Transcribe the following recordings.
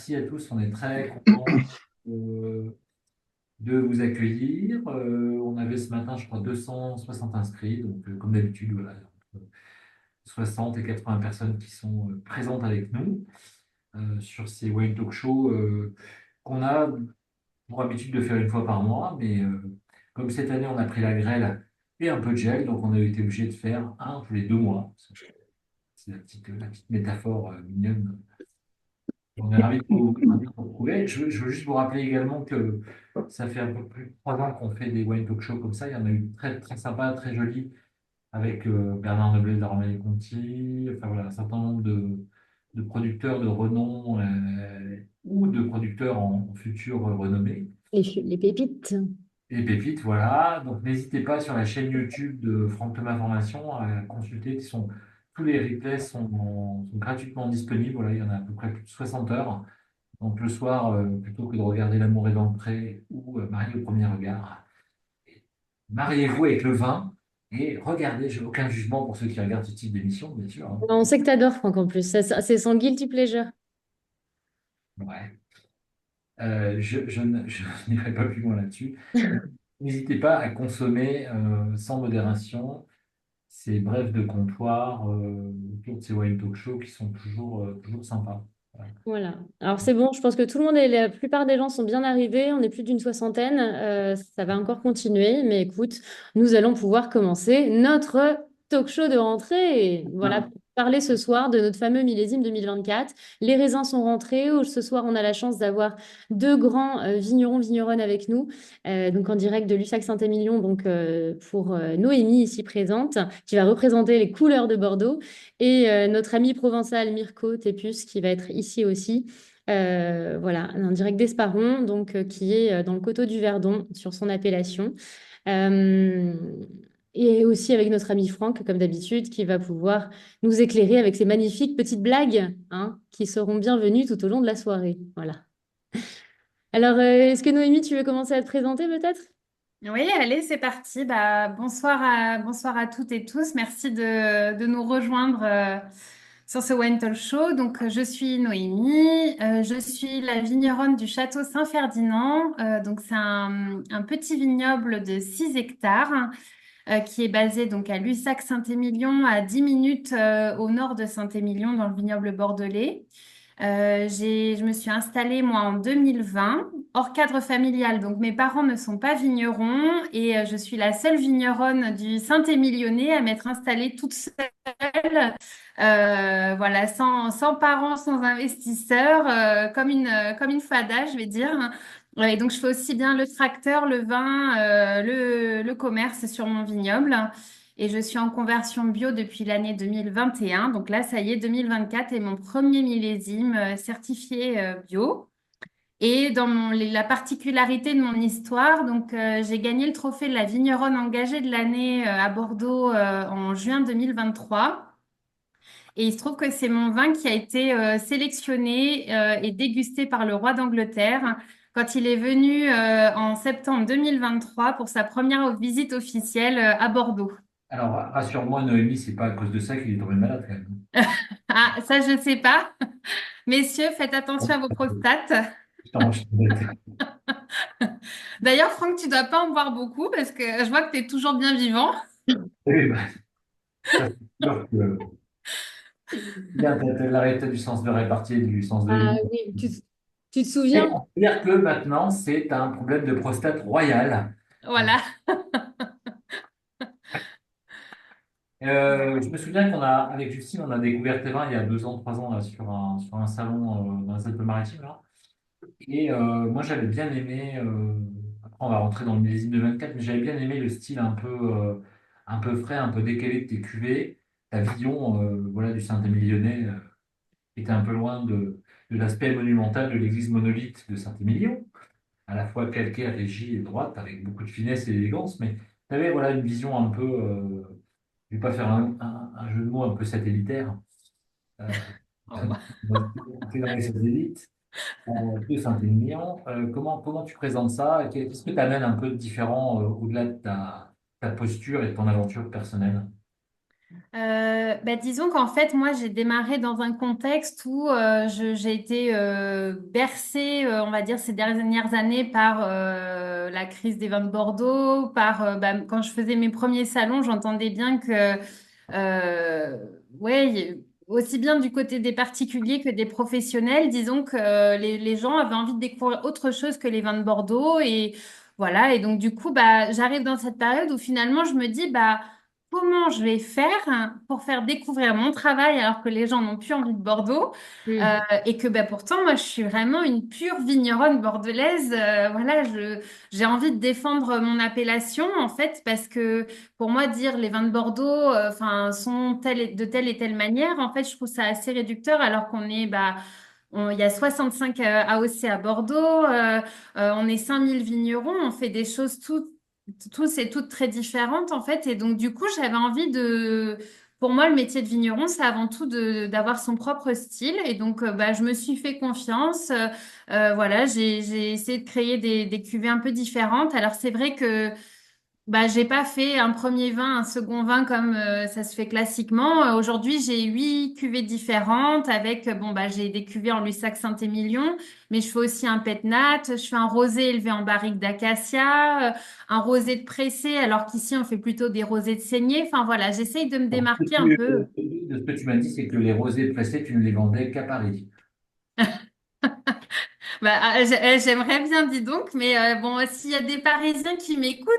merci à tous. On est très contents euh, de vous accueillir. On avait ce matin, je crois, 260 inscrits. Donc, comme d'habitude, voilà, entre 60 et 80 personnes qui sont présentes avec nous sur ces Wine Talk Show qu'on a pour habitude de faire une fois par mois. Mais comme cette année, on a pris la grêle et un peu de gel, donc on a été obligé de faire un tous les 2 mois. C'est la petite métaphore mignonne. On est ravis de vous retrouver. Je veux juste vous rappeler également que ça fait un peu plus de 3 ans qu'on fait des wine talk shows comme ça. Il y en a eu très, très sympa, très joli avec Bernard Noblesse d'Armel Conti, enfin voilà, un certain nombre de producteurs de renom ou de producteurs en futur renommés. Les pépites. Et pépites, voilà. Donc n'hésitez pas sur la chaîne YouTube de Franck Thomas Formation à consulter. Tous les replays sont gratuitement disponibles. Voilà, il y en a à peu près plus de 60 heures. Donc le soir, plutôt que de regarder L'amour est dans le pré ou Marié au premier regard, mariez-vous avec le vin et regardez, j'ai aucun jugement pour ceux qui regardent ce type d'émission, bien sûr, hein. On sait que t'adores, Franck, en plus. C'est son guilty pleasure. Ouais. Je n'irai pas plus loin là-dessus. N'hésitez pas à consommer sans modération ces brefs de comptoir autour de ces wine talk shows qui sont toujours sympas. Voilà. Voilà. Alors c'est bon, je pense que tout le monde et la plupart des gens sont bien arrivés. On est plus d'une soixantaine. Ça va encore continuer. Mais écoute, nous allons pouvoir commencer notre talk show de rentrée. Voilà, pour parler ce soir de notre fameux millésime 2024. Les raisins sont rentrés. Ce soir, on a la chance d'avoir deux grands vignerons, vigneronnes avec nous. Donc en direct de Lussac-Saint-Émilion, donc pour Noémie ici présente, qui va représenter les couleurs de Bordeaux. Et notre ami provençal Mirko Tépus qui va être ici aussi. Voilà, un direct d'Esparon, donc qui est dans le coteau du Verdon sur son appellation. Euh, et aussi avec notre ami Franck, comme d'habitude, qui va pouvoir nous éclairer avec ses magnifiques petites blagues, hein, qui seront bienvenues tout au long de la soirée. Voilà. Alors, est-ce que Noémie, tu veux commencer à te présenter peut-être? Oui, allez, c'est parti. Bonsoir à toutes et tous. Merci de nous rejoindre sur ce Wine Talk Show. Donc, je suis Noémie. Je suis la vigneronne du château Saint-Ferdinand. Donc, c'est un petit vignoble de 6 hectares qui est basé donc à Lussac-Saint-Émilion, à 10 minutes au nord de Saint-Émilion, dans le vignoble bordelais. Je me suis installée moi en 2020, hors cadre familial. Donc mes parents ne sont pas vignerons et je suis la seule vigneronne du Saint-Émilionnais à m'être installée toute seule, voilà, sans parents, sans investisseurs, comme une fada, je vais dire. Et donc je fais aussi bien le tracteur, le vin, le commerce sur mon vignoble. Et je suis en conversion bio depuis l'année 2021. Donc là, ça y est, 2024 est mon premier millésime certifié bio. Et dans la particularité de mon histoire, donc j'ai gagné le trophée de la vigneronne engagée de l'année à Bordeaux en juin 2023. Et il se trouve que c'est mon vin qui a été sélectionné et dégusté par le roi d'Angleterre quand il est venu en septembre 2023 pour sa première visite officielle à Bordeaux. Alors, rassure-moi, Noémie, c'est pas à cause de ça qu'il est tombé malade quand même. Ah, ça, je ne sais pas. Messieurs, faites attention à vos prostates. Je t'embête. D'ailleurs, Franck, tu ne dois pas en boire beaucoup parce que je vois que tu es toujours bien vivant. Oui, bah, ça, c'est sûr que bien, t'as l'arrêté du sens de répartie et du sens de Ah vie. oui, tu te Et souviens? on peut dire que maintenant, c'est un problème de prostate royal. Voilà. Je me souviens avec Justine, on a découvert tes vins il y a 2 ans, 3 ans, là, sur un salon dans les Alpes-Maritimes, là. Et moi, j'avais bien aimé, après, on va rentrer dans le millésime de 24, mais j'avais bien aimé le style un peu frais, un peu décalé de tes cuvées. Ta vision voilà, du Saint-Émilionnais était un peu loin de l'aspect monumental de l'église monolithe de Saint-Émilion, à la fois calcaire, régie et droite, avec beaucoup de finesse et d'élégance, mais tu avais voilà, une vision un peu, je ne vais pas faire un jeu de mots un peu satellitaire, euh, Oh, bah. entrer dans les satellites de Saint-Émilion. Comment tu présentes ça? Qu'est-ce que tu amènes un peu de différent au-delà de ta posture et de ton aventure personnelle? Disons qu'en fait, moi, j'ai démarré dans un contexte où j'ai été bercée, on va dire, ces dernières années par la crise des vins de Bordeaux, quand je faisais mes premiers salons, j'entendais bien que, euh, ouais, aussi bien du côté des particuliers que des professionnels, disons que les gens avaient envie de découvrir autre chose que les vins de Bordeaux et voilà. Et donc, du coup, j'arrive dans cette période où finalement, je me dis, comment je vais faire pour faire découvrir mon travail alors que les gens n'ont plus envie de Bordeaux Hmm. et que pourtant moi je suis vraiment une pure vigneronne bordelaise. Voilà, j'ai envie de défendre mon appellation en fait parce que pour moi dire les vins de Bordeaux enfin sont de telle et telle manière en fait je trouve ça assez réducteur alors qu'on est il y a 65 AOC à Bordeaux, on est 5000 vignerons, on fait des choses tous et toutes très différentes en fait. Et donc du coup, j'avais envie pour moi, le métier de vigneron, c'est avant tout d'avoir son propre style. Et donc, je me suis fait confiance. Voilà, j'ai essayé de créer des cuvées un peu différentes. Alors c'est vrai que j'ai pas fait un premier vin, un second vin comme ça se fait classiquement. Aujourd'hui, j'ai 8 cuvées différentes avec, j'ai des cuvées en Lussac Saint-Émilion, mais je fais aussi un pétnat, je fais un rosé élevé en barrique d'acacia, un rosé de pressé, alors qu'ici, on fait plutôt des rosés de saignée. Enfin, voilà, j'essaye de me Donc, démarquer un peu. de ce que tu m'as dit, c'est que les rosés pressés, tu ne les vendais qu'à Paris. J'aimerais bien, dis donc, mais bon, s'il y a des Parisiens qui m'écoutent,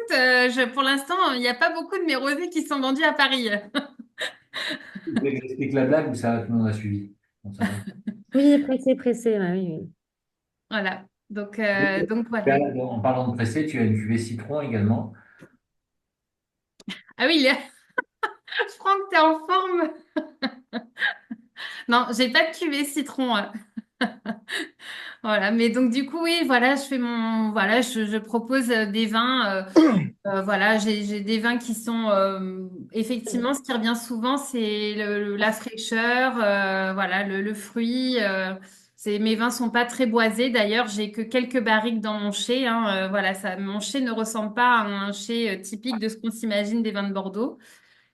pour l'instant, il n'y a pas beaucoup de mes rosés qui sont vendus à Paris. Tu voulais que j'explique la blague ou ça, tout le monde a suivi? Bon, ça va. Oui, pressé, pressé. Ouais, oui, oui. Voilà. Donc, Donc voilà. en parlant de pressé, tu as une cuvée citron également. Ah oui, Franck, t'es en forme? Non, j'ai pas de cuvée citron. Voilà. Mais donc du coup, oui, voilà, je propose des vins. Voilà, j'ai des vins qui sont effectivement, ce qui revient souvent, c'est la fraîcheur, voilà, le fruit. Mes vins sont pas très boisés. D'ailleurs, j'ai que quelques barriques dans mon chai. Hein, voilà, mon chai ne ressemble pas à un chai typique de ce qu'on s'imagine des vins de Bordeaux.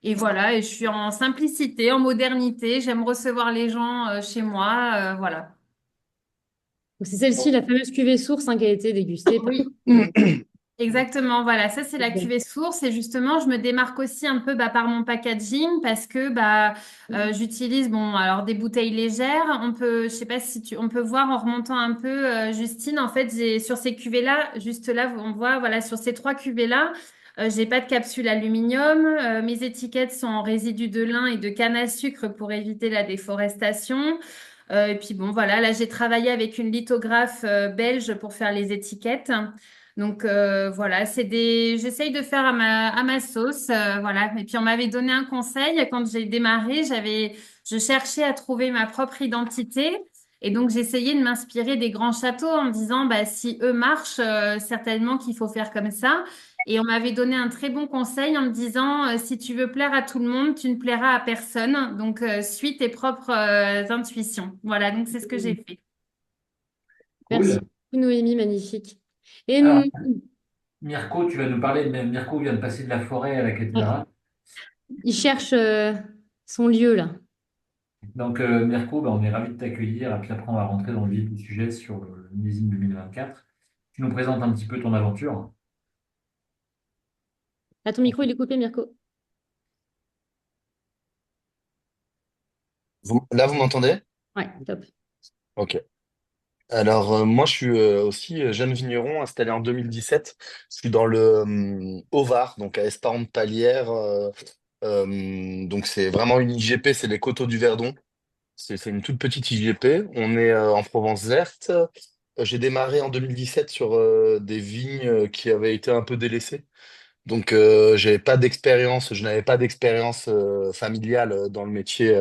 Et voilà, et je suis en simplicité, en modernité. J'aime recevoir les gens chez moi. Voilà. Donc, c'est celle-ci, la fameuse cuvée source hein, qui a été dégustée par... Oui. Exactement, voilà, ça c'est la cuvée source et justement je me démarque aussi un peu par mon packaging parce que j'utilise alors des bouteilles légères. Je sais pas si on peut voir en remontant un peu, Justine, en fait sur ces cuvées-là, juste là on voit voilà sur ces 3 cuvées-là, j'ai pas de capsule aluminium. Mes étiquettes sont en résidus de lin et de canne à sucre pour éviter la déforestation. Et puis bon voilà, là j'ai travaillé avec une lithographe belge pour faire les étiquettes. Donc voilà, j'essaye de faire à ma sauce, voilà. Et puis on m'avait donné un conseil quand j'ai démarré, je cherchais à trouver ma propre identité, et donc j'essayais de m'inspirer des grands châteaux en me disant, si eux marchent, certainement qu'il faut faire comme ça. Et on m'avait donné un très bon conseil en me disant, si tu veux plaire à tout le monde, tu ne plairas à personne. Donc suis tes propres intuitions. Voilà, donc c'est ce que j'ai fait. Merci Cool. beaucoup, Noémie, magnifique. Et Alors, Mirko, tu vas nous parler, Mirko vient de passer de la forêt à la ouais, cathédrale. il cherche son lieu là. Donc, Mirko, on est ravis de t'accueillir. Et puis après, on va rentrer dans le vif du sujet sur le millésime 2024. Tu nous présentes un petit peu ton aventure. Ah, ton micro, il est coupé, Mirko. Là, vous m'entendez? Ouais, top. Ok. Alors, moi, je suis aussi jeune vigneron installé en 2017. Je suis dans le Haut-Var, donc à Esparente-Palière. Donc, c'est vraiment une IGP, c'est les Coteaux du Verdon. C'est une toute petite IGP. On est en Provence verte. J'ai démarré en 2017 sur des vignes qui avaient été un peu délaissées. Donc, j'avais pas d'expérience, je n'avais pas d'expérience familiale dans le métier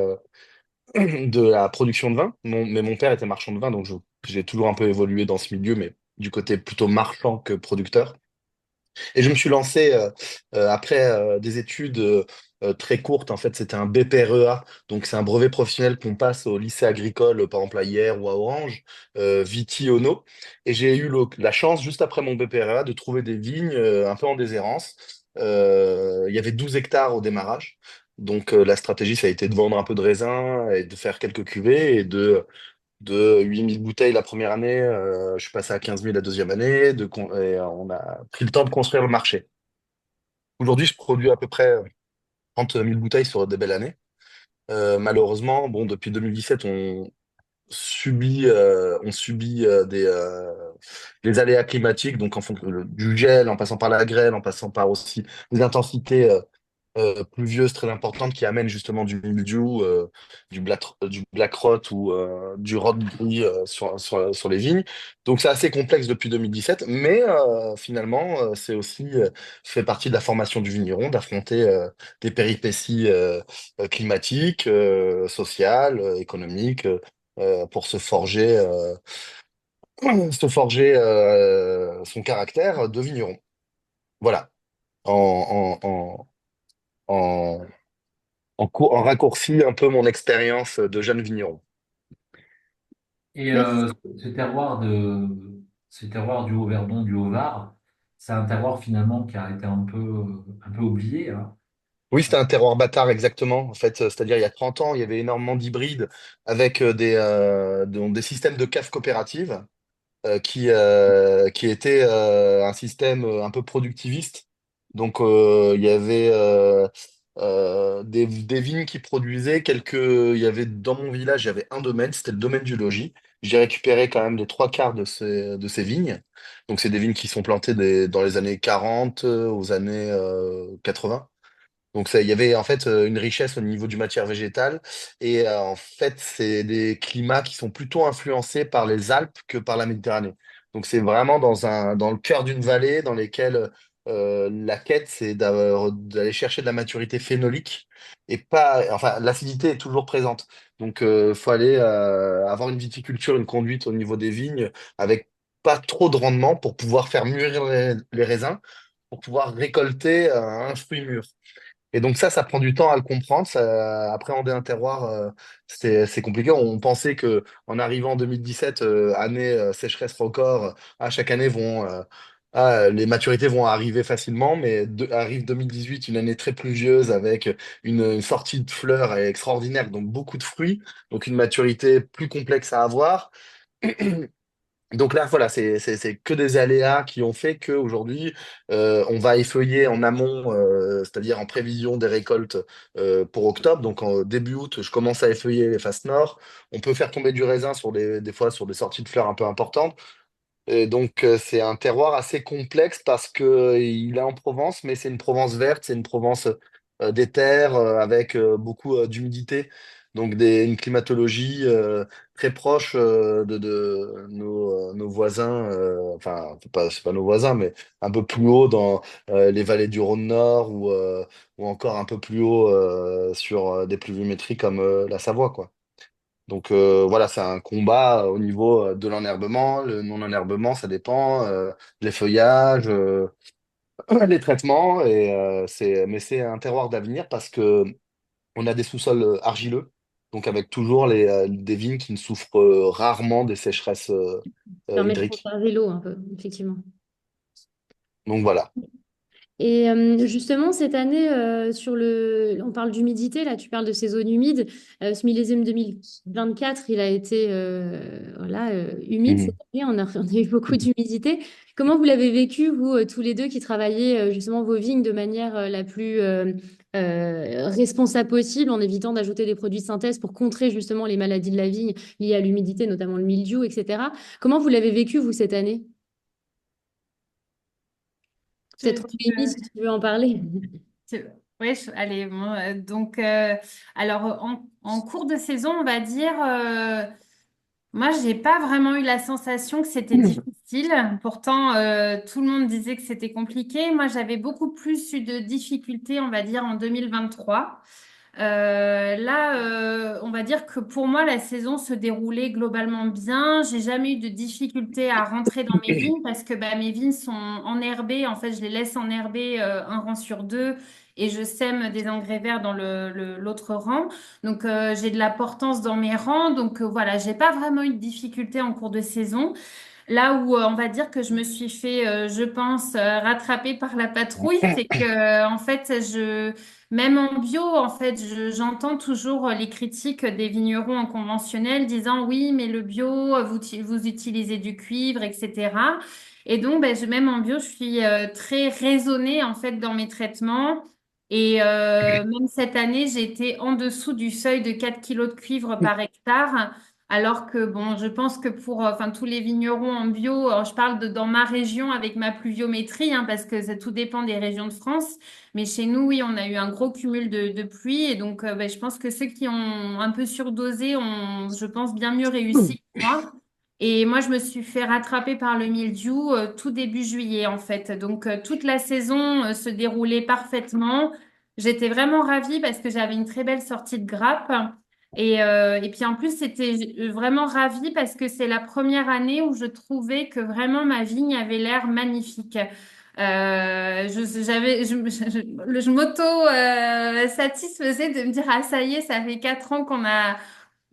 de la production de vin. Mais mon père était marchand de vin, donc j'ai toujours un peu évolué dans ce milieu, mais du côté plutôt marchand que producteur. Et je me suis lancé après des études très courtes. En fait, c'était un BPREA, donc c'est un brevet professionnel qu'on passe au lycée agricole, par exemple à Hyères ou à Orange, Viti, Ono. Et j'ai eu la chance, juste après mon BPREA, de trouver des vignes un peu en déshérence. Il y avait 12 hectares au démarrage. Donc la stratégie, ça a été de vendre un peu de raisin et de faire quelques cuvées. Et de 8 000 bouteilles la première année, je suis passé à 15 000 la deuxième année. Et on a pris le temps de construire le marché. Aujourd'hui, je produis à peu près 30 000 bouteilles sur des belles années. Malheureusement, bon, depuis 2017, on subit les aléas climatiques, donc en fonction du gel, en passant par la grêle, en passant par aussi des intensités pluvieuses très importantes qui amènent justement du mildiou, du black rot ou du rot gris sur les vignes. Donc c'est assez complexe depuis 2017, mais finalement, c'est aussi fait partie de la formation du vigneron d'affronter des péripéties climatiques, sociales, économiques, pour se forger son caractère de vigneron. Voilà. En, en, en, en raccourci un peu mon expérience de jeune vigneron. Et Merci. ce ce terroir du Haut-Verdon, du Haut-Var, c'est un terroir finalement qui a été un peu oublié, hein. Oui, c'était un terroir bâtard, exactement. En fait, c'est-à-dire il y a 30 ans, il y avait énormément d'hybrides avec des systèmes de caves coopératives qui était un système un peu productiviste. Donc, il y avait des vignes qui produisaient quelques. Il y avait dans mon village, il y avait un domaine, c'était le domaine du logis. J'ai récupéré quand même les trois quarts de ces vignes. Donc, c'est des vignes qui sont plantées dans les années 40 aux années 80. Donc ça, il y avait en fait une richesse au niveau du matière végétale et en fait c'est des climats qui sont plutôt influencés par les Alpes que par la Méditerranée. Donc c'est vraiment dans le cœur d'une vallée dans lesquelles la quête c'est d'aller chercher de la maturité phénolique et pas enfin l'acidité est toujours présente. Donc faut aller avoir une viticulture, une conduite au niveau des vignes avec pas trop de rendement pour pouvoir faire mûrir les raisins pour pouvoir récolter un fruit mûr. Et donc ça prend du temps à le comprendre. Appréhender un terroir, c'est compliqué. On pensait que en arrivant en 2017, année sécheresse record, chaque année les maturités vont arriver facilement, mais arrive 2018, une année très pluvieuse avec une sortie de fleurs extraordinaire, donc beaucoup de fruits, donc une maturité plus complexe à avoir. Donc là, voilà, c'est que des aléas qui ont fait qu'aujourd'hui, on va effeuiller en amont, c'est-à-dire en prévision des récoltes pour octobre. Donc en début août, je commence à effeuiller les faces nord. On peut faire tomber du raisin des fois sur des sorties de fleurs un peu importantes. Et donc, c'est un terroir assez complexe parce que il est en Provence, mais c'est une Provence verte, c'est une Provence des terres avec beaucoup d'humidité. Donc, une climatologie très proche de nos voisins, enfin, c'est pas nos voisins, mais un peu plus haut dans les vallées du Rhône Nord ou encore un peu plus haut sur des pluviométries comme la Savoie, quoi. Donc voilà, c'est un combat au niveau de l'enherbement. Le non-enherbement, ça dépend. Les feuillages, les traitements. Mais c'est un terroir d'avenir parce que on a des sous-sols argileux. Donc avec toujours des vignes qui ne souffrent rarement des sécheresses Permet de hydriques. conserver l'eau un peu, effectivement. Donc voilà. Et justement, cette année, on parle d'humidité, là, tu parles de ces zones humides. Ce millésime 2024, il a été voilà, humide cette Mhm. année, on a eu beaucoup d'humidité. Comment vous l'avez vécu, vous, tous les deux qui travaillez justement vos vignes de manière la plus responsable possible, en évitant d'ajouter des produits de synthèse pour contrer justement les maladies de la vigne liées à l'humidité, notamment le mildiou, etc. Comment vous l'avez vécu, vous, cette année? Peut-être Je- Rémi, si tu veux en parler. Tu- Oui, allez, bon, donc, alors en cours de saison, on va dire, moi, j'ai pas vraiment eu la sensation que c'était difficile. Pourtant, tout le monde disait que c'était compliqué. Moi, j'avais beaucoup plus eu de difficultés, on va dire, en 2023. Là, on va dire que pour moi, la saison se déroulait globalement bien. J'ai jamais eu de difficulté à rentrer dans mes vignes parce que bah, mes vignes sont enherbées. En fait, je les laisse enherber un rang sur deux et je sème des engrais verts dans l'autre rang. Donc, j'ai de la portance dans mes rangs. Donc, voilà, j'ai pas vraiment eu de difficulté en cours de saison. Là où on va dire que je me suis fait, je pense, rattraper par la patrouille, c'est que en fait, même en bio, en fait, j'entends toujours les critiques des vignerons en conventionnel disant oui, mais le bio, vous utilisez du cuivre, etc. Et donc, ben, même en bio, je suis très raisonnée en fait dans mes traitements. Et même cette année, j'ai été en dessous du seuil de 4 kilos de cuivre par hectare. Alors que, bon, je pense que pour enfin, tous les vignerons en bio, alors je parle de dans ma région avec ma pluviométrie, hein, parce que tout dépend des régions de France. Mais chez nous, oui, on a eu un gros cumul de pluie. Et donc, ben, je pense que ceux qui ont un peu surdosé ont, je pense, bien mieux réussi que moi. Et moi, je me suis fait rattraper par le mildiou tout début juillet, en fait. Donc, toute la saison se déroulait parfaitement. J'étais vraiment ravie parce que j'avais une très belle sortie de grappe. Et puis en plus, c'était vraiment ravie parce que c'est la première année où je trouvais que vraiment ma vigne avait l'air magnifique. Je m'auto satisfaisais de me dire, ah ça y est, ça fait 4 ans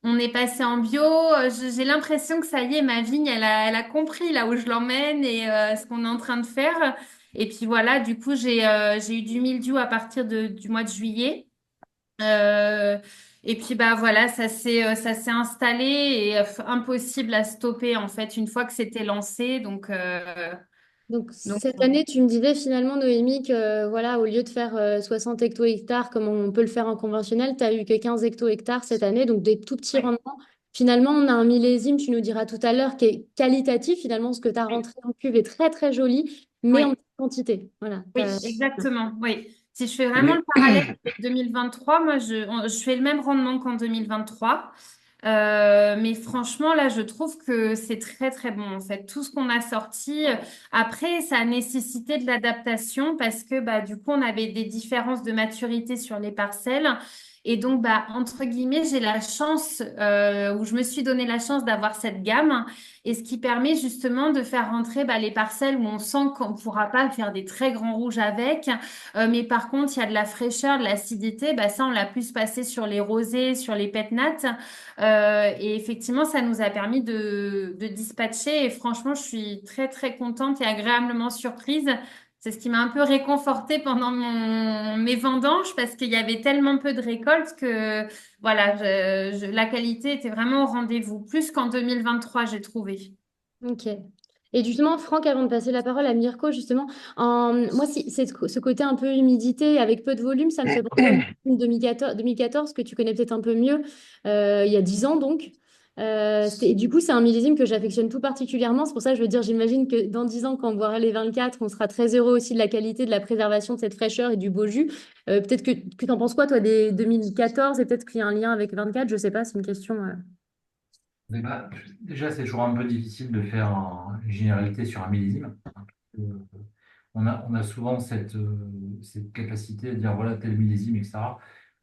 on est passé en bio. J'ai l'impression que ça y est, ma vigne, elle a compris là où je l'emmène et ce qu'on est en train de faire. Et puis voilà, du coup, j'ai eu du mildiou à partir du mois de juillet. Euh, et puis bah voilà, ça s'est installé et impossible à stopper en fait une fois que c'était lancé. Donc, Donc cette année, tu me disais finalement, Noémie, que voilà, au lieu de faire 60 hecto-hectares comme on peut le faire en conventionnel, tu as eu que 15 hecto-hectares cette année, donc des tout petits ouais, rendements. Finalement, on a un millésime, tu nous diras tout à l'heure, qui est qualitatif. Finalement, ce que tu as rentré en cuve est très, très joli, mais en oui, petite quantité. Voilà. oui, exactement. Oui. Si je fais vraiment le Mais parallèle avec 2023, moi je fais le même rendement qu'en 2023. Mais franchement, là, je trouve que c'est très, très bon, en fait. Tout ce qu'on a sorti. Après, ça a nécessité de l'adaptation parce que, bah, du coup, on avait des différences de maturité sur les parcelles. Et donc, bah, entre guillemets, j'ai la chance, ou je me suis donné la chance d'avoir cette gamme. Et ce qui permet justement de faire rentrer, bah, les parcelles où on sent qu'on ne pourra pas faire des très grands rouges avec. Mais par contre, il y a de la fraîcheur, de l'acidité. Bah, ça, on l'a plus passé sur les rosés, sur les pétnates. Et effectivement, ça nous a permis de dispatcher. Et franchement, je suis très, très contente et agréablement surprise. C'est ce qui m'a un peu réconfortée pendant mes vendanges parce qu'il y avait tellement peu de récoltes que voilà, la qualité était vraiment au rendez-vous, plus qu'en 2023, j'ai trouvé. Ok. Et justement, Franck, avant de passer la parole à Mirko, justement, moi, si, c'est ce côté un peu humidité avec peu de volume, ça me fait penser à une 2014 que tu connais peut-être un peu mieux, il y a 10 ans donc. Et du coup, c'est un millésime que j'affectionne tout particulièrement. C'est pour ça que je veux dire, j'imagine que dans 10 ans, quand on boira les 24, on sera très heureux aussi de la qualité, de la préservation de cette fraîcheur et du beau jus. Peut-être que tu en penses quoi, toi, des 2014 et peut-être qu'il y a un lien avec 24, je sais pas, c'est une question. Mais déjà, c'est toujours un peu difficile de faire une généralité sur un millésime. Euh, on a souvent cette capacité de dire voilà tel millésime, etc.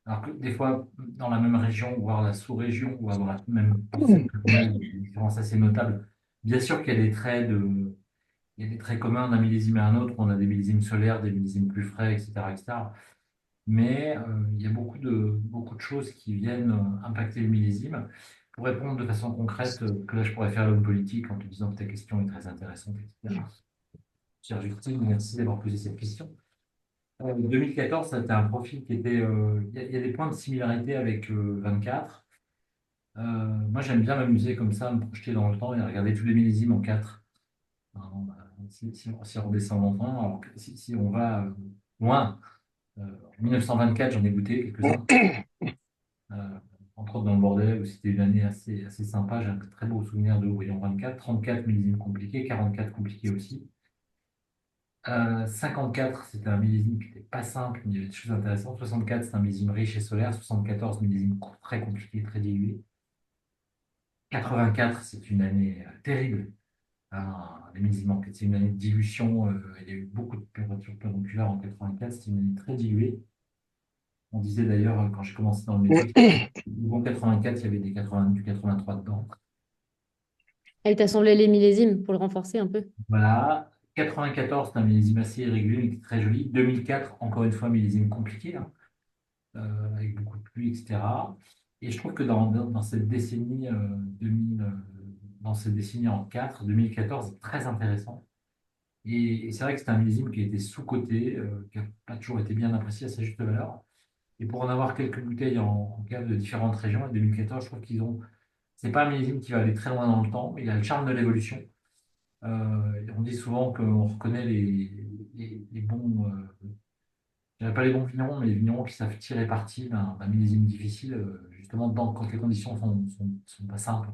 Alors que des fois, dans la même région, voire la sous-région, ou dans la même parcelle, on a des différences assez notables. Bien sûr qu'il y a des traits il y a des traits communs d'un millésime à un autre. On a des millésimes solaires, des millésimes plus frais, etc., etc. Mais il y a beaucoup de choses qui viennent impacter le millésime. Pour répondre de façon concrète, que là je pourrais faire l'homme politique en te disant que ta question est très intéressante, etc. Chère Justine, merci d'avoir posé cette question. 2014, c'était un profil qui était. Il y a des points de similarité avec 24. Moi, j'aime bien m'amuser comme ça, me projeter dans le temps et regarder tous les millésimes en 4. Si on redescend longtemps, alors si on va loin, en 1924, j'en ai goûté quelques-uns. Euh, Entre autres dans le Bordelais, où c'était une année assez sympa. J'ai un très beau souvenir de voyons 24, 34 millésimes compliqués, 44 compliqués aussi. 54, c'était un millésime qui n'était pas simple, mais il y avait des choses intéressantes. 64, c'est un millésime riche et solaire. 74, millésime très compliqué, très dilué. 84, c'est une année terrible. Les millésimes en fait, c'est une année de dilution. Il y a eu beaucoup de températures pédiculaires en 84. C'était une année très diluée. On disait d'ailleurs, quand j'ai commencé dans le métier, du bon 84, il y avait du 83 dedans. Elle t'a semblé les millésimes pour le renforcer un peu. Voilà. 94, c'est un millésime assez irrégulier, mais qui est très joli. 2004, encore une fois, millésime compliqué, hein, avec beaucoup de pluie, etc. Et je trouve que dans cette décennie dans ces décennies en 4. 2014 est très intéressant. Et c'est vrai que c'est un millésime qui a été sous-coté, qui n'a pas toujours été bien apprécié à sa juste valeur. Et pour en avoir quelques bouteilles en cave de différentes régions, et 2014, je trouve qu'ils ont. C'est pas un millésime qui va aller très loin dans le temps, mais il a le charme de l'évolution. On dit souvent qu'on reconnaît les bons, je dirais pas les bons vignerons, mais les vignerons qui savent tirer parti d'un millésime difficile, justement quand les conditions sont pas simples.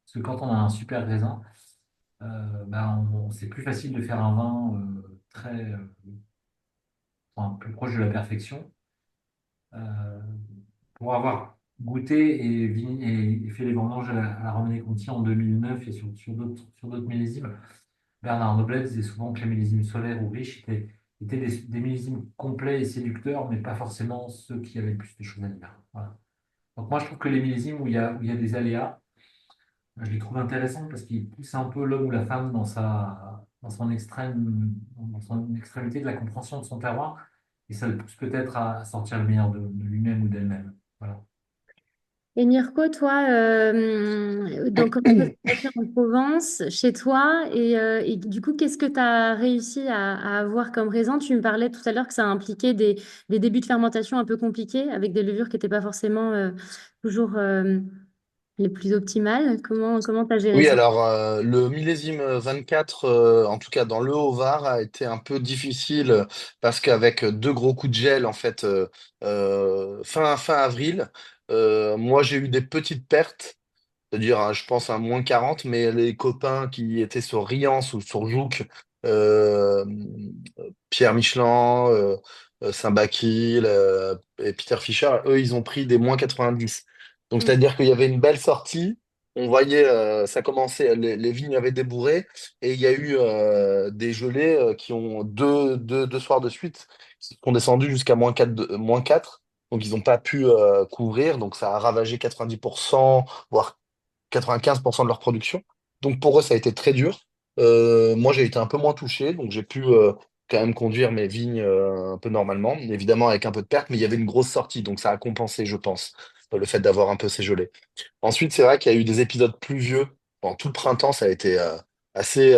Parce que quand on a un super raisin, c'est plus facile de faire un vin enfin, plus proche de la perfection. Euh, pour avoir goûté et fait les vendanges à la Romanée-Conti en 2009 et sur d'autres millésimes, Bernard Noblet disait souvent que les millésimes solaires ou riches étaient des millésimes complets et séducteurs, mais pas forcément ceux qui avaient le plus de choses à dire. Voilà. Donc moi, je trouve que les millésimes où il y a des aléas, je les trouve intéressants parce qu'ils poussent un peu l'homme ou la femme dans son extrémité de la compréhension de son terroir, et ça le pousse peut-être à sortir le meilleur de lui-même ou d'elle-même. Voilà. Et Mirko, toi, donc comment ça s'est passé en Provence, chez toi, et du coup, qu'est-ce que tu as réussi à avoir comme raisin? Tu me parlais tout à l'heure que ça impliquait des débuts de fermentation un peu compliqués, avec des levures qui n'étaient pas forcément toujours les plus optimales. Comment tu as géré Oui, ça? alors le millésime 24, en tout cas dans le Haut-Var, a été un peu difficile parce qu'avec deux gros coups de gel, en fait, fin avril, moi j'ai eu des petites pertes, c'est-à-dire je pense à -40, mais les copains qui étaient sur Riance ou sur Jouques, euh, Pierre Michelin, Saint-Bakil et Peter Fischer, eux, ils ont pris des -90. Donc, Mm. c'est-à-dire qu'il y avait une belle sortie. On voyait, ça commençait, les vignes avaient débourré et il y a eu des gelées qui ont deux soirs de suite, qui sont descendus jusqu'à -4, -4. Donc, ils n'ont pas pu couvrir. Donc, ça a ravagé 90%, voire 95% de leur production. Donc pour eux, ça a été très dur. Moi, j'ai été un peu moins touché, donc j'ai pu quand même conduire mes vignes un peu normalement, évidemment avec un peu de perte, mais il y avait une grosse sortie, donc ça a compensé, je pense, le fait d'avoir un peu ces gelées. Ensuite, c'est vrai qu'il y a eu des épisodes pluvieux. Pendant tout le printemps, ça a été assez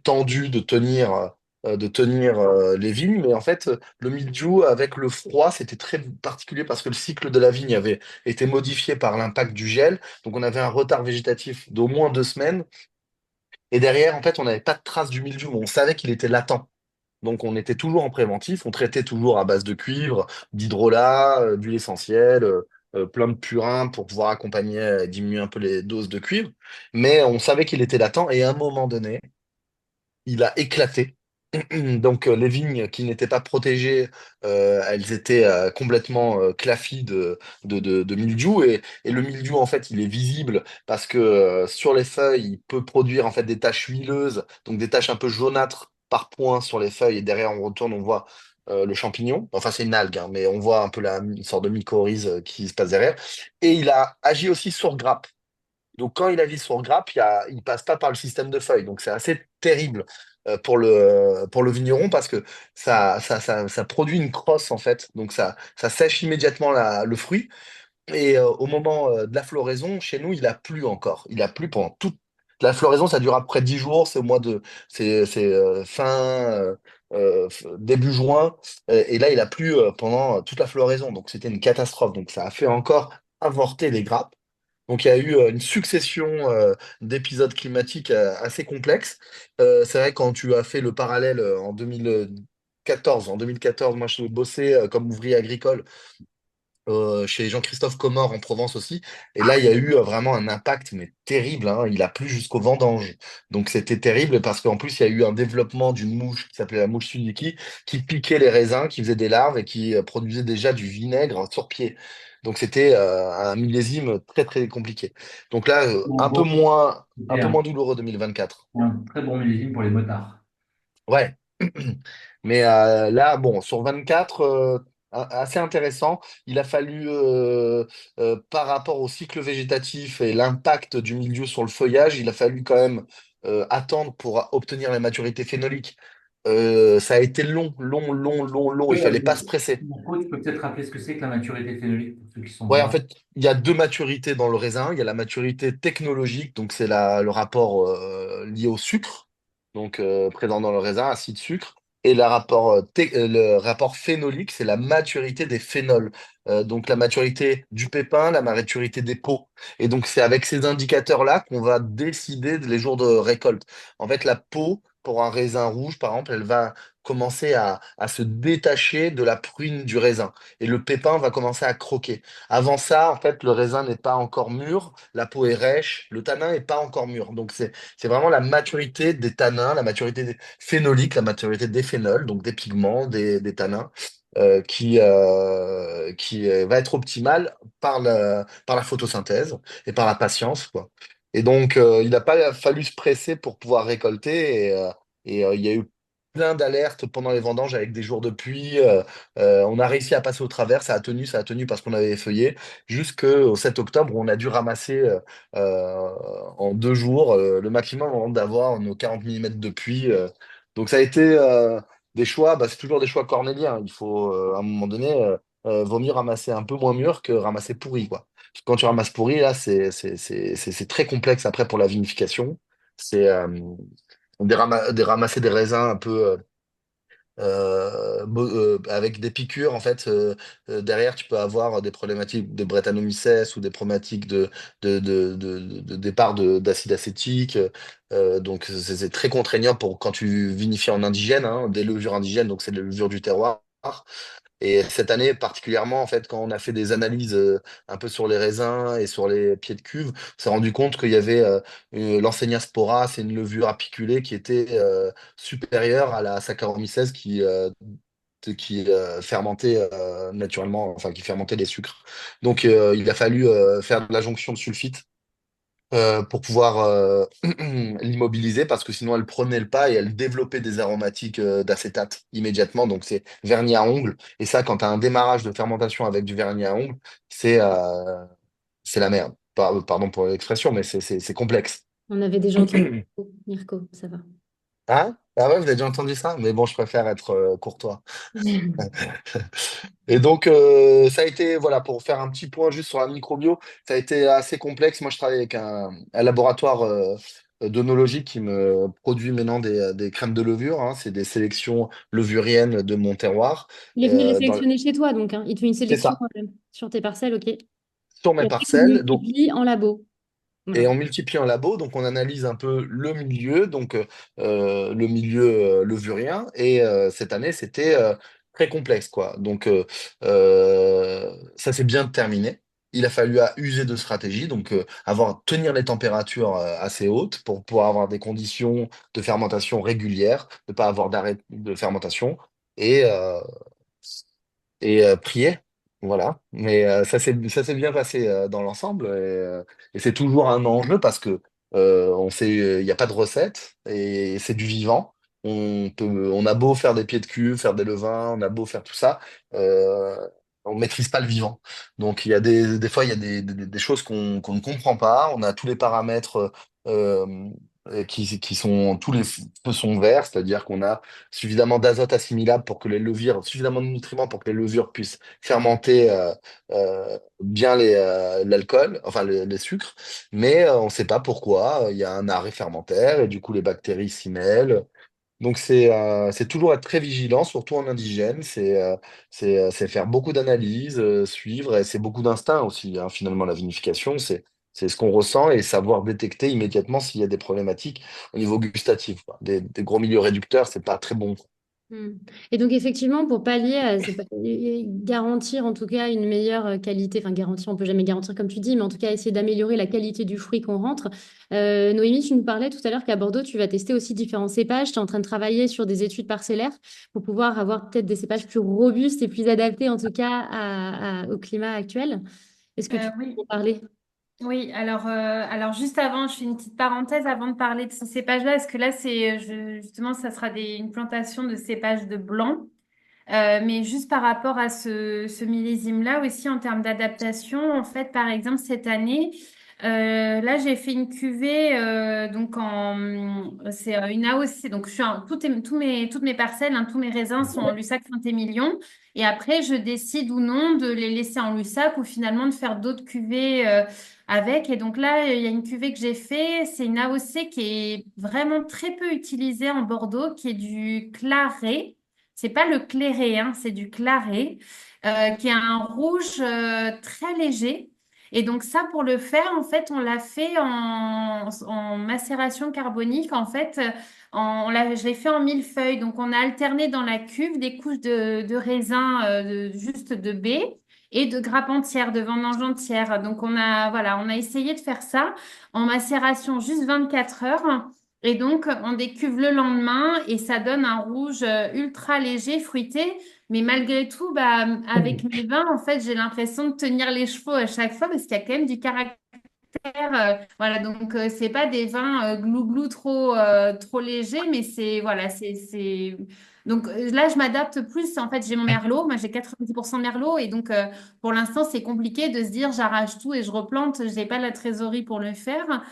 tendu de tenir les vignes. Mais en fait, le mildiou avec le froid, c'était très particulier parce que le cycle de la vigne avait été modifié par l'impact du gel. Donc, on avait un retard végétatif d'au moins 2 semaines. Et derrière, en fait, on n'avait pas de trace du mildiou, mais on savait qu'il était latent. Donc on était toujours en préventif, on traitait toujours à base de cuivre, d'hydrolat, d'huile essentielle, plein de purin pour pouvoir accompagner et diminuer un peu les doses de cuivre. Mais on savait qu'il était latent et à un moment donné, il a éclaté. Donc les vignes qui n'étaient pas protégées, elles étaient complètement clafoues de mildiou et le mildiou en fait il est visible parce que sur les feuilles il peut produire en fait des taches huileuses, donc des taches un peu jaunâtres par point sur les feuilles et derrière on retourne on voit le champignon. Enfin c'est une algue hein, mais on voit un peu une sorte de mycorhize qui se passe derrière et il a agi aussi sur grappe. Donc, quand il avise sur grappe, il passe pas par le système de feuilles. Donc, c'est assez terrible pour le vigneron parce que ça produit une crosse, en fait. Donc, ça sèche immédiatement le fruit. Et au moment de la floraison, chez nous, il a plu encore. Il a plu pendant toute la floraison. Ça dure après 10 jours. C'est au mois de, c'est début juin. Et là, il a plu pendant toute la floraison. Donc, c'était une catastrophe. Donc, ça a fait encore avorter les grappes. Donc, il y a eu une succession d'épisodes climatiques assez complexes. C'est vrai, quand tu as fait le parallèle en 2014, moi, je bossais comme ouvrier agricole chez Jean-Christophe Comor en Provence aussi. Et là, il y a eu vraiment un impact, mais terrible, hein. Il a plu jusqu'aux vendanges. Donc, c'était terrible parce qu'en plus, il y a eu un développement d'une mouche qui s'appelait la mouche Sudiki, qui piquait les raisins, qui faisait des larves et qui produisait déjà du vinaigre sur pied. Donc, c'était un millésime très, très compliqué. Donc là, Bon, un peu bon, moins, un c'était peu un, moins douloureux 2024. un très bon millésime pour les motards. Ouais. Mais là, bon, sur 24, assez intéressant. Il a fallu, par rapport au cycle végétatif et l'impact du milieu sur le feuillage, il a fallu quand même attendre pour obtenir la maturité phénolique. Ça a été long, long, long, long, long. Il Oui, fallait pas se presser. mon coach peut peut-être rappeler ce que c'est que la maturité phénolique pour ceux qui sont Ouais, en moins. fait, il y a deux maturités dans le raisin. Il y a la maturité technologique, donc c'est le rapport lié au sucre, donc présent dans le raisin, acide sucre, et le rapport phénolique, c'est la maturité des phénols. Donc la maturité du pépin, la maturité des peaux. Et donc c'est avec ces indicateurs-là qu'on va décider les jours de récolte. En fait, la peau, pour un raisin rouge, par exemple, elle va commencer à se détacher de la prune du raisin, et le pépin va commencer à croquer. Avant ça, en fait, le raisin n'est pas encore mûr, la peau est rêche, le tanin n'est pas encore mûr. Donc, c'est vraiment la maturité des tanins, la maturité des phénoliques, la maturité des phénols, donc des pigments, des tanins, qui va être optimale par la photosynthèse et par la patience, quoi. Et donc, il n'a pas fallu se presser pour pouvoir récolter. Il y a eu plein d'alertes pendant les vendanges avec des jours de pluie. On a réussi à passer au travers, ça a tenu parce qu'on avait feuillé, jusqu'au 7 octobre où on a dû ramasser euh, en 2 jours le maximum avant d'avoir nos 40 millimètres de pluie. Donc ça a été des choix, bah, c'est toujours des choix cornéliens. Il faut, à un moment donné, vaut mieux ramasser un peu moins mûr que ramasser pourri, quoi. Parce que quand tu ramasses pourri, là, c'est très complexe après pour la vinification. C'est ramasser des raisins un peu avec des piqûres, en fait, derrière, tu peux avoir des problématiques de Brettanomyces ou des problématiques de départ d'acide acétique. Donc, c'est très contraignant pour quand tu vinifies en indigène, hein, des levures indigènes, donc c'est des levures du terroir. Et cette année, particulièrement, en fait, quand on a fait des analyses un peu sur les raisins et sur les pieds de cuve, on s'est rendu compte qu'il y avait l'Ensenia spora, c'est une levure apiculée qui était supérieure à la Saccharomyces qui fermentait naturellement, enfin qui fermentait les sucres. Donc il a fallu faire de la jonction de sulfite pour pouvoir l'immobiliser parce que sinon elle prenait le pas et elle développait des aromatiques d'acétate immédiatement. Donc c'est vernis à ongles. Et ça, quand tu as un démarrage de fermentation avec du vernis à ongles, c'est la merde. Pardon pour l'expression, mais c'est complexe. On avait déjà entendu, Mirko, ça va. Hein? Ah ouais, vous avez déjà entendu ça? Mais bon, je préfère être courtois. Et donc, ça a été, voilà, pour faire un petit point juste sur la microbio, ça a été assez complexe. Moi, je travaille avec un laboratoire d'œnologie qui me produit maintenant des crèmes de levure, hein. C'est des sélections levuriennes de mon terroir. Il est venu les Dans... sélectionner chez toi, donc, hein. Il te fait une C'est sélection ça, sur tes parcelles, ok. Et sur mes après, il parcelles. Donc, multiplie en labo. et Voilà. on multiplie en labo, donc on analyse un peu le milieu, donc le milieu levurien. Et cette année, c'était très complexe, quoi. Donc ça s'est bien terminé. Il a fallu user de stratégie, donc tenir les températures assez hautes pour pouvoir avoir des conditions de fermentation régulières, ne pas avoir d'arrêt de fermentation. Et, prier. Voilà. Mais ça s'est bien passé dans l'ensemble. Et c'est toujours un enjeu parce que on sait, il n'y a pas de recette et c'est du vivant. On a beau faire des pieds de cuve, faire des levains, on a beau faire tout ça, euh, on maîtrise pas le vivant. Donc il y a des fois, il y a des choses qu'on ne comprend pas. On a tous les paramètres qui sont, tous les feux sont verts, c'est-à-dire qu'on a suffisamment d'azote assimilable pour que les levures, suffisamment de nutriments pour que les levures puissent fermenter bien l'alcool, enfin les sucres, mais on ne sait pas pourquoi. Il y a un arrêt fermentaire et du coup les bactéries s'y mêlent. Donc c'est toujours être très vigilant, surtout en indigène. C'est faire beaucoup d'analyses, suivre, et c'est beaucoup d'instinct aussi, hein, finalement, la vinification. C'est ce qu'on ressent et savoir détecter immédiatement s'il y a des problématiques au niveau gustatif, quoi. Des gros milieux réducteurs, c'est pas très bon. Hmm. Et donc effectivement, pour pallier à garantir en tout cas une meilleure qualité, enfin garantir, on peut jamais garantir comme tu dis, mais en tout cas essayer d'améliorer la qualité du fruit qu'on rentre. Noémie, tu nous parlais tout à l'heure qu'à Bordeaux, tu vas tester aussi différents cépages. Tu es en train de travailler sur des études parcellaires pour pouvoir avoir peut-être des cépages plus robustes et plus adaptés en tout cas au climat actuel. Est-ce que tu peux Oui. en parler? Oui, alors juste avant, je fais une petite parenthèse avant de parler de ce cépage-là, parce que là, justement, ça sera une plantation de cépage de blanc. Mais juste par rapport à ce millésime-là aussi, en termes d'adaptation, en fait, par exemple, cette année, Là, j'ai fait une cuvée, c'est une AOC. Donc, toutes mes parcelles, hein, tous mes raisins sont en Lussac Saint-Émilion. Et après, je décide ou non de les laisser en Lussac ou finalement de faire d'autres cuvées avec. Et donc là, il y a une cuvée que j'ai fait. C'est une AOC qui est vraiment très peu utilisée en Bordeaux, qui est du Claret. C'est pas le Clairet, hein, c'est du Claret, qui est un rouge très léger. Et donc ça, pour le faire, en fait, on l'a fait en macération carbonique. En fait, je l'ai fait en millefeuille. Donc on a alterné dans la cuve des couches de raisin, juste de baies et de grappes entières, de vendanges entières. Donc voilà, on a essayé de faire ça en macération juste 24 heures. Et donc on décuve le lendemain et ça donne un rouge ultra léger, fruité. Mais malgré tout, bah, avec mes vins, en fait, j'ai l'impression de tenir les chevaux à chaque fois parce qu'il y a quand même du caractère. Voilà, donc c'est pas des vins glou-glou trop légers, mais c'est voilà, donc là je m'adapte plus. En fait, j'ai mon merlot, moi j'ai 90% merlot et donc pour l'instant c'est compliqué de se dire j'arrache tout et je replante. J'ai pas la trésorerie pour le faire,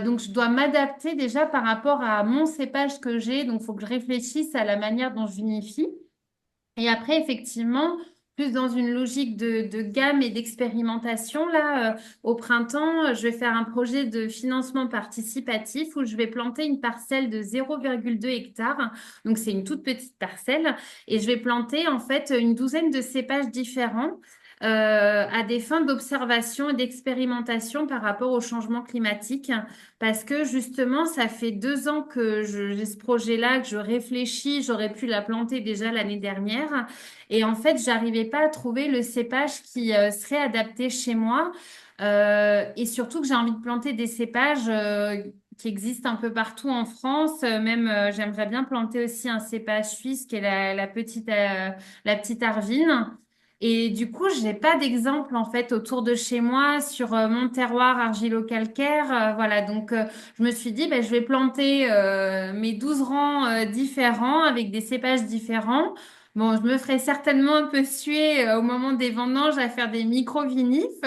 donc je dois m'adapter déjà par rapport à mon cépage que j'ai. Donc il faut que je réfléchisse à la manière dont je vinifie. Et après, effectivement, plus dans une logique de gamme et d'expérimentation, là, au printemps, je vais faire un projet de financement participatif où je vais planter une parcelle de 0,2 hectares. Donc, c'est une toute petite parcelle. Et je vais planter, en fait, une douzaine de cépages différents. À des fins d'observation et d'expérimentation par rapport au changement climatique. Parce que justement, ça fait 2 ans que j'ai ce projet-là, que je réfléchis. J'aurais pu la planter déjà l'année dernière. Et en fait, j'arrivais pas à trouver le cépage qui serait adapté chez moi. Et surtout que j'ai envie de planter des cépages qui existent un peu partout en France. Même, j'aimerais bien planter aussi un cépage suisse qui est la petite Arvine. Et du coup, je n'ai pas d'exemple en fait autour de chez moi sur mon terroir argilo-calcaire. Voilà, donc je me suis dit, ben, je vais planter mes 12 rangs différents avec des cépages différents. Bon, je me ferai certainement un peu suer au moment des vendanges à faire des micro-vinifs,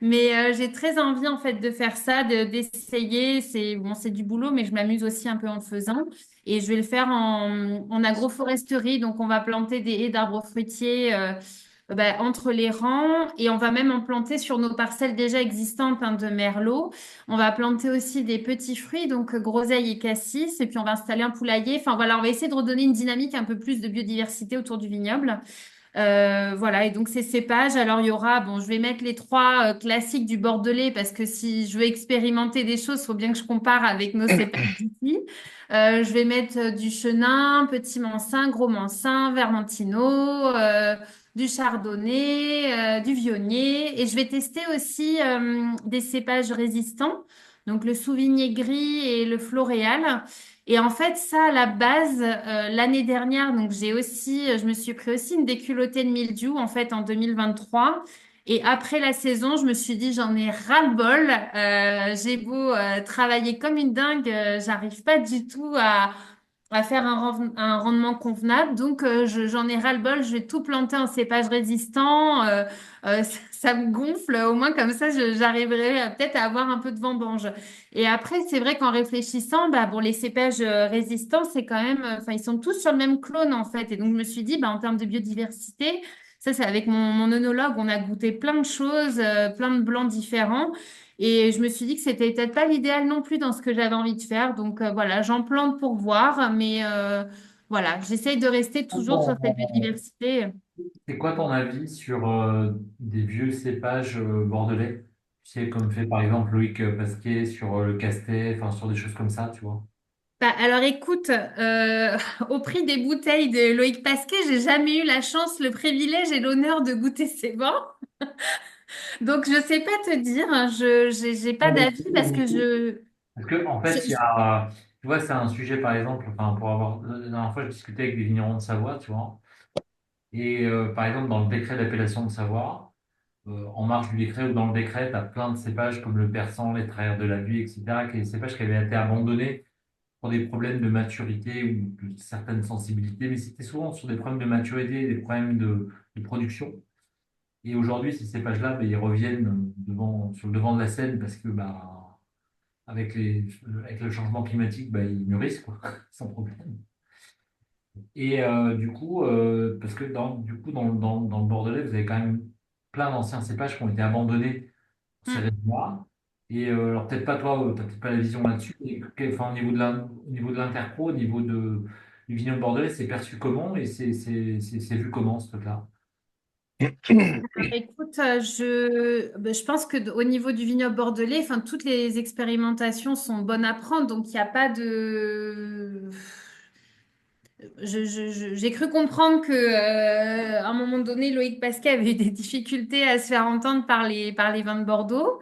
mais j'ai très envie en fait de faire ça, d'essayer. C'est bon, c'est du boulot, mais je m'amuse aussi un peu en le faisant. Et je vais le faire en agroforesterie, donc on va planter des haies d'arbres fruitiers. Entre les rangs et on va même en planter sur nos parcelles déjà existantes hein, de merlot. On va planter aussi des petits fruits, donc groseille et cassis, et puis on va installer un poulailler. Enfin voilà, on va essayer de redonner une dynamique un peu plus de biodiversité autour du vignoble. Voilà, et donc ces cépages, alors il y aura, bon, je vais mettre les trois classiques du Bordelais parce que si je veux expérimenter des choses, il faut bien que je compare avec nos cépages d'ici. Je vais mettre du chenin, petit mansin, gros mansin, vermentino, du chardonnay, du viognier, et je vais tester aussi des cépages résistants, donc le Sauvigné gris et le floréal. Et en fait, ça, à la base, l'année dernière, donc je me suis pris aussi une déculottée de mildiou, en fait, en 2023. Et après la saison, je me suis dit, j'en ai ras-le-bol. J'ai beau travailler comme une dingue, j'arrive pas du tout à faire un rendement convenable. Donc, j'en ai ras-le-bol. Je vais tout planter en cépage résistant. Ça me gonfle. Au moins, comme ça, j'arriverai peut-être à avoir un peu de vendange. Et après, c'est vrai qu'en réfléchissant, bah, bon, les cépages résistants, c'est quand même, enfin, ils sont tous sur le même clone, en fait. Et donc, je me suis dit, bah, en termes de biodiversité, ça, c'est avec mon œnologue, on a goûté plein de choses, plein de blancs différents. Et je me suis dit que c'était peut-être pas l'idéal non plus dans ce que j'avais envie de faire. Donc, voilà, j'en plante pour voir. Mais voilà, j'essaye de rester toujours sur cette biodiversité. C'est quoi ton avis sur des vieux cépages bordelais? Tu sais, comme fait par exemple Loïc Pasquier sur le Castet, enfin sur des choses comme ça, tu vois. Bah, alors écoute, au prix des bouteilles de Loïc Pasquet, j'ai jamais eu la chance, le privilège et l'honneur de goûter ces vins. Donc je sais pas te dire, hein, j'ai pas Ouais, mais d'avis parce que parce que en fait, je- tu vois, c'est un sujet par exemple, enfin pour avoir, la dernière fois, je discutais avec des vignerons de Savoie, tu vois, et par exemple dans le décret d'appellation de Savoie, en marge du décret ou dans le décret, tu as plein de cépages comme le persan, les traires de la vie, etc., qui sont des cépages qui avaient été abandonnés pour des problèmes de maturité ou de certaines sensibilités, mais c'était souvent sur des problèmes de maturité, des problèmes de production. Et aujourd'hui, ces cépages-là, ben, ils reviennent sur le devant de la scène parce que bah, avec le changement climatique, bah, ils mûrissent, quoi, sans problème. Et du coup, parce que dans le Bordelais, vous avez quand même plein d'anciens cépages qui ont été abandonnés pour ces Mm. raisons-là. Et alors peut-être pas toi, tu n'as peut-être pas la vision là-dessus, mais enfin, au niveau de l'interpro, du vignoble bordelais, c'est perçu comment et c'est vu comment ce truc-là? Écoute, je pense que au niveau du vignoble bordelais, enfin, toutes les expérimentations sont bonnes à prendre, donc il n'y a pas de. J'ai cru comprendre que, à un moment donné, Loïc Pasquet avait eu des difficultés à se faire entendre par les vins de Bordeaux.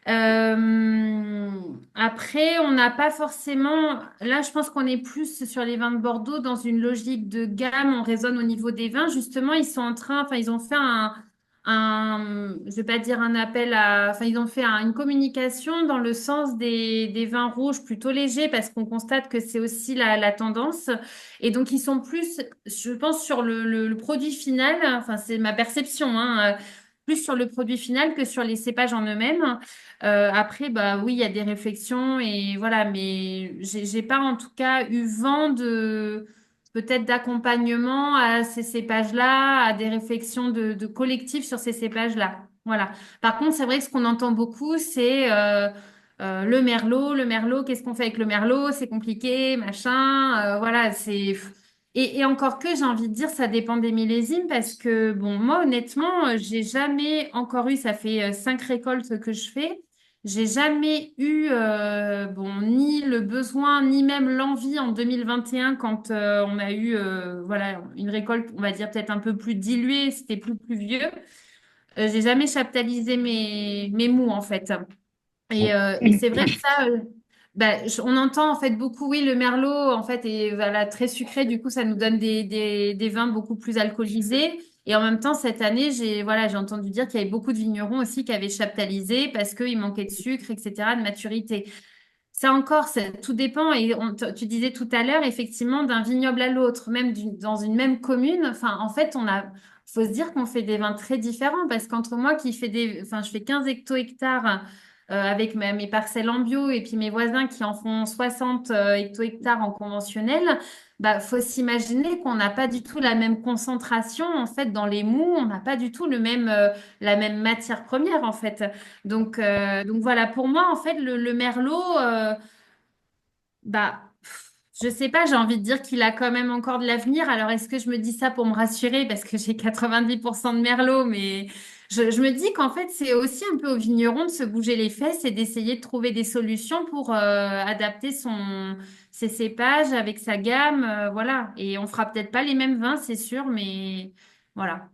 Euh, Après, on n'a pas forcément. Là, je pense qu'on est plus sur les vins de Bordeaux dans une logique de gamme. On raisonne au niveau des vins. Justement, ils sont en train. Enfin, ils ont fait je vais pas dire un appel à. Enfin, ils ont fait une communication dans le sens des vins rouges plutôt légers parce qu'on constate que c'est aussi la tendance. Et donc, ils sont plus, je pense, sur le produit final. Enfin, c'est ma perception, hein, plus sur le produit final que sur les cépages en eux-mêmes. Après, bah oui, il y a des réflexions et voilà, mais j'ai pas en tout cas eu vent de peut-être d'accompagnement à ces cépages-là, à des réflexions de collectif sur ces cépages-là. Voilà. Par contre, c'est vrai que ce qu'on entend beaucoup, c'est le merlot, qu'est-ce qu'on fait avec le merlot? C'est compliqué, machin. Voilà, c'est. Et encore que, j'ai envie de dire, ça dépend des millésimes parce que, bon, moi, honnêtement, j'ai jamais encore eu, ça fait 5 récoltes que je fais, j'ai jamais eu, bon, ni le besoin, ni même l'envie en 2021 quand on a eu, voilà, une récolte, on va dire peut-être un peu plus diluée, c'était plus pluvieux. J'ai jamais chaptalisé mes mous, en fait. Et c'est vrai que ça, bah, on entend en fait beaucoup, oui, le merlot en fait est voilà, très sucré, du coup ça nous donne des vins beaucoup plus alcoolisés. Et en même temps, cette année, j'ai entendu dire qu'il y avait beaucoup de vignerons aussi qui avaient chaptalisé parce qu'il manquait de sucre, etc., de maturité. Ça encore, tout dépend. Et tu disais tout à l'heure, effectivement, d'un vignoble à l'autre, même dans une même commune. Enfin, en fait, faut se dire qu'on fait des vins très différents parce qu'entre moi qui fais enfin, je fais 15 hecto-hectares avec mes parcelles en bio et puis mes voisins qui en font 60 hecto-hectares en conventionnel, bah, faut s'imaginer qu'on n'a pas du tout la même concentration en fait dans les mous. On n'a pas du tout la même matière première en fait. Donc voilà, pour moi, en fait, le merlot, bah, je sais pas, j'ai envie de dire qu'il a quand même encore de l'avenir. Alors, est-ce que je me dis ça pour me rassurer parce que j'ai 90% de merlot, mais je me dis qu'en fait, c'est aussi un peu au vigneron de se bouger les fesses et d'essayer de trouver des solutions pour adapter ses cépages avec sa gamme, voilà. Et on fera peut-être pas les mêmes vins, c'est sûr, mais voilà.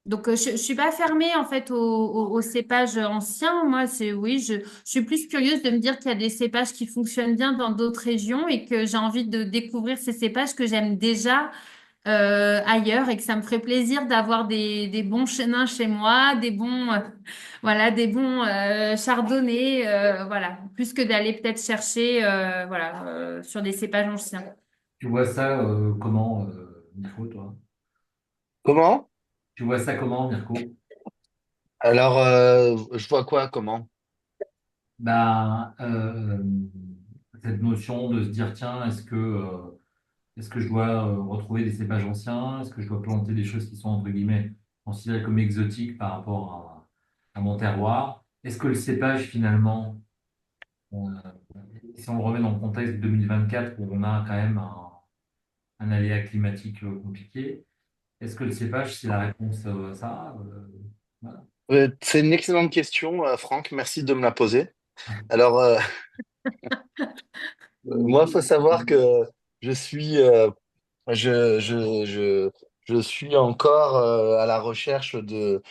Donc, je suis pas fermée en fait aux cépages anciens. Moi, oui, je suis plus curieuse de me dire qu'il y a des cépages qui fonctionnent bien dans d'autres régions et que j'ai envie de découvrir ces cépages que j'aime déjà ailleurs et que ça me ferait plaisir d'avoir des bons chénins chez moi, des bons, voilà, des bons chardonnays, voilà, plus que d'aller peut-être chercher, voilà, sur des cépages anciens. Tu vois ça comment, Mirko, toi? Comment? Tu vois ça comment, Mirko? Alors, je vois quoi, comment? Ben, cette notion de se dire, tiens, est-ce que je dois retrouver des cépages anciens? Est-ce que je dois planter des choses qui sont, entre guillemets, considérées comme exotiques par rapport à mon terroir? Est-ce que le cépage, finalement, on- si on le remet dans le contexte de 2024, où on a quand même un aléa climatique compliqué, est-ce que le cépage, c'est la réponse à ça? Voilà. C'est une excellente question, Franck. Merci de me la poser. Alors, moi, il faut savoir que je suis, je, je, je, je suis encore à la recherche de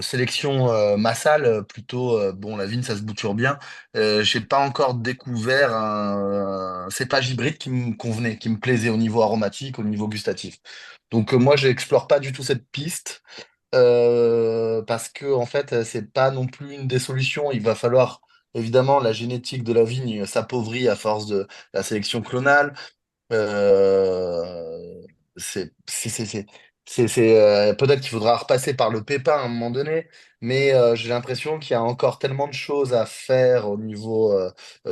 sélection massale, plutôt, bon, la vigne, ça se bouture bien. J'ai pas encore découvert un cépage hybride qui me convenait, qui me plaisait au niveau aromatique, au niveau gustatif. Donc, moi, je n'explore pas du tout cette piste. Parce que en fait, c'est pas non plus une des solutions. Il va falloir, évidemment, la génétique de la vigne s'appauvrit à force de la sélection clonale. Euh, c'est peut-être qu'il faudra repasser par le pépin à un moment donné, mais j'ai l'impression qu'il y a encore tellement de choses à faire au niveau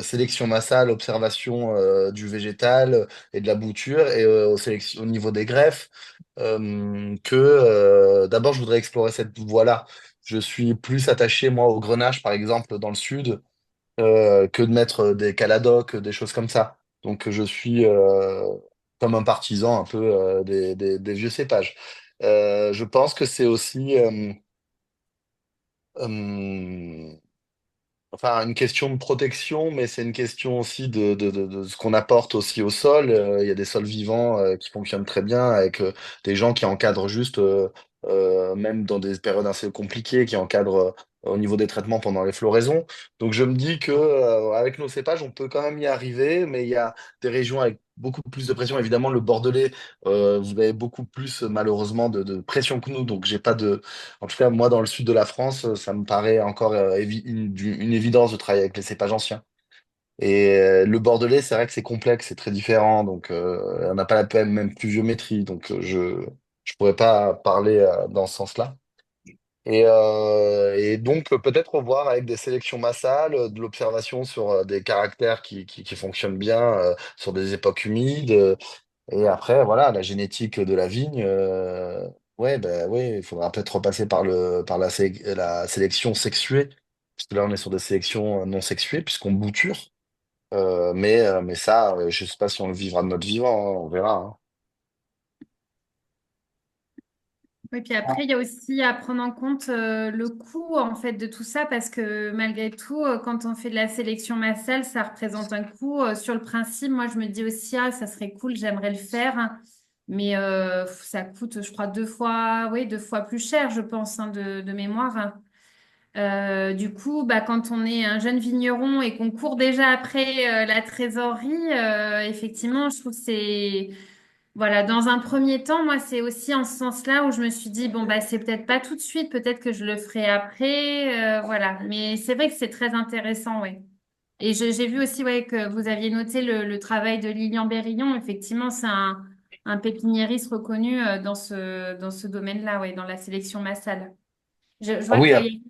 sélection massale, observation du végétal et de la bouture, et au niveau des greffes, que d'abord je voudrais explorer cette voie-là. Je suis plus attaché, moi, au Grenache, par exemple, dans le sud, que de mettre des caladocs, des choses comme ça. Donc je suis comme un partisan un peu des vieux cépages. Je pense que c'est aussi euh, enfin, une question de protection, mais c'est une question aussi de ce qu'on apporte aussi au sol. Il y a des sols vivants qui fonctionnent très bien avec des gens qui encadrent juste, même dans des périodes assez compliquées, qui encadrent au niveau des traitements pendant les floraisons. Donc je me dis que avec nos cépages, on peut quand même y arriver, mais il y a des régions avec beaucoup plus de pression. Évidemment, le Bordelais, vous avez beaucoup plus malheureusement de pression que nous, donc j'ai pas de en tout cas, moi, dans le sud de la France, ça me paraît encore une évidence de travailler avec les cépages anciens. Et le bordelais, c'est vrai que c'est complexe, c'est très différent, donc on n'a pas la même pluviométrie, donc je pourrais pas parler dans ce sens-là. Et donc peut-être revoir avec des sélections massales, de l'observation sur des caractères qui fonctionnent bien sur des époques humides. Et après, voilà, la génétique de la vigne, ouais, ben ouais, il faudra peut-être repasser par la sélection sexuée, parce que là, on est sur des sélections non sexuées, puisqu'on bouture. Mais ça, je sais pas si on le vivra de notre vivant, hein, on verra, hein. Oui, puis après, il y a aussi à prendre en compte le coût en fait de tout ça parce que malgré tout, quand on fait de la sélection massale, ça représente un coût. Sur le principe, moi, je me dis aussi, ah, ça serait cool, j'aimerais le faire, mais ça coûte, je crois, deux fois plus cher, je pense, hein, de mémoire. Du coup, bah, quand on est un jeune vigneron et qu'on court déjà après la trésorerie, effectivement, je trouve que c'est voilà, dans un premier temps, moi, c'est aussi en ce sens-là où je me suis dit, bon, bah, c'est peut-être pas tout de suite, peut-être que je le ferai après, voilà. Mais c'est vrai que c'est très intéressant, ouais. Et j'ai vu aussi, ouais, que vous aviez noté le travail de Lilian Bérillon. Effectivement, c'est un pépiniériste reconnu dans ce domaine-là, ouais, dans la sélection massale. Je Ah vois oui, qu'il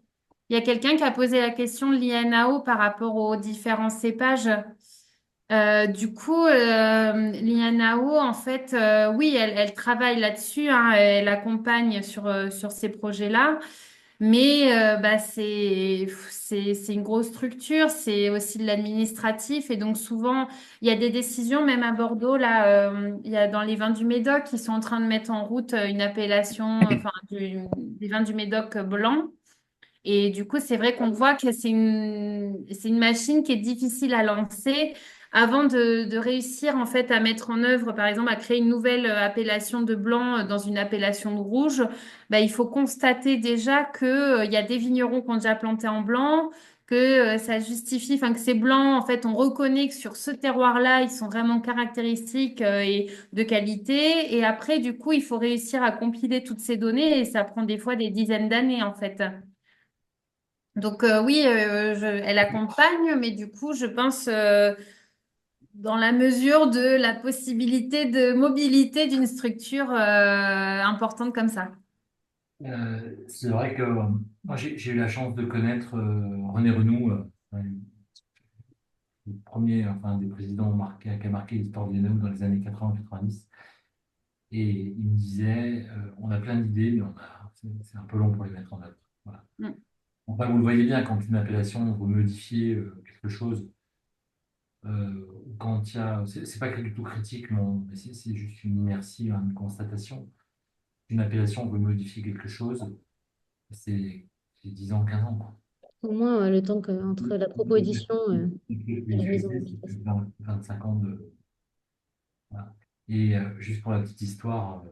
y a quelqu'un qui a posé la question de l'INAO par rapport aux différents cépages. Du coup, l'INAO, en fait, oui, elle travaille là-dessus, hein, elle accompagne sur ces projets-là, mais bah, c'est une grosse structure, c'est aussi de l'administratif, et donc souvent, il y a des décisions, même à Bordeaux, là, il y a dans les vins du Médoc, qui sont en train de mettre en route une appellation, enfin, des vins du Médoc blancs. Et du coup, c'est vrai qu'on voit que c'est une machine qui est difficile à lancer avant de réussir en fait à mettre en œuvre, par exemple, à créer une nouvelle appellation de blanc dans une appellation de rouge. Bah, il faut constater déjà que, il y a des vignerons qui ont déjà planté en blanc, que ça justifie, enfin que ces blancs, en fait, on reconnaît que sur ce terroir-là, ils sont vraiment caractéristiques et de qualité. Et après, du coup, il faut réussir à compiler toutes ces données et ça prend des fois des dizaines d'années, en fait. Donc oui, elle accompagne, mais du coup, je pense dans la mesure de la possibilité de mobilité d'une structure importante comme ça. C'est vrai que moi, j'ai eu la chance de connaître René Renoux, le premier, enfin, des présidents qui a marqué l'histoire de l'INAO dans les années 80-90. Et il me disait, on a plein d'idées, mais c'est un peu long pour les mettre en œuvre. Voilà. Mm. Enfin, vous le voyez bien, quand une appellation veut modifier quelque chose, ou quand il y a, c'est pas du tout critique, non, mais c'est juste une inertie, hein, une constatation. Une appellation veut modifier quelque chose, c'est c'est 10 ans, 15 ans, quoi. Au moins, le temps que, entre la proposition et la mise en C'est application. 25 ans de. Voilà. Et juste pour la petite histoire,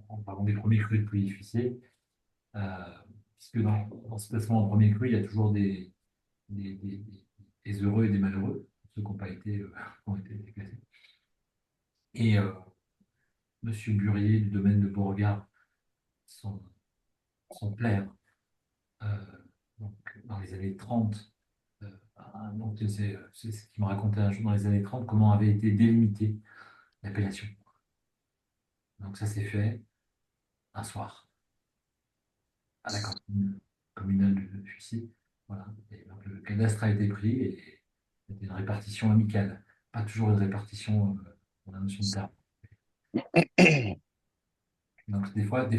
en parlant des premiers crus de Pouilly-Fuissé, euh, puisque dans ce placement en premier cru, il y a toujours des, des- des heureux et des malheureux, ceux qui n'ont pas été, qui ont été déclassés. Et Monsieur Burier du domaine de Beauregard, son, son père, euh, donc, dans les années 30, donc c'est ce qu'il me racontait un jour dans les années 30, comment avait été délimitée l'appellation. Donc ça s'est fait. un soir à la cantine communale de Fussy. Voilà. Et donc, le cadastre a été pris et c'était une répartition amicale, pas toujours une répartition pour la notion de terme. Donc, des fois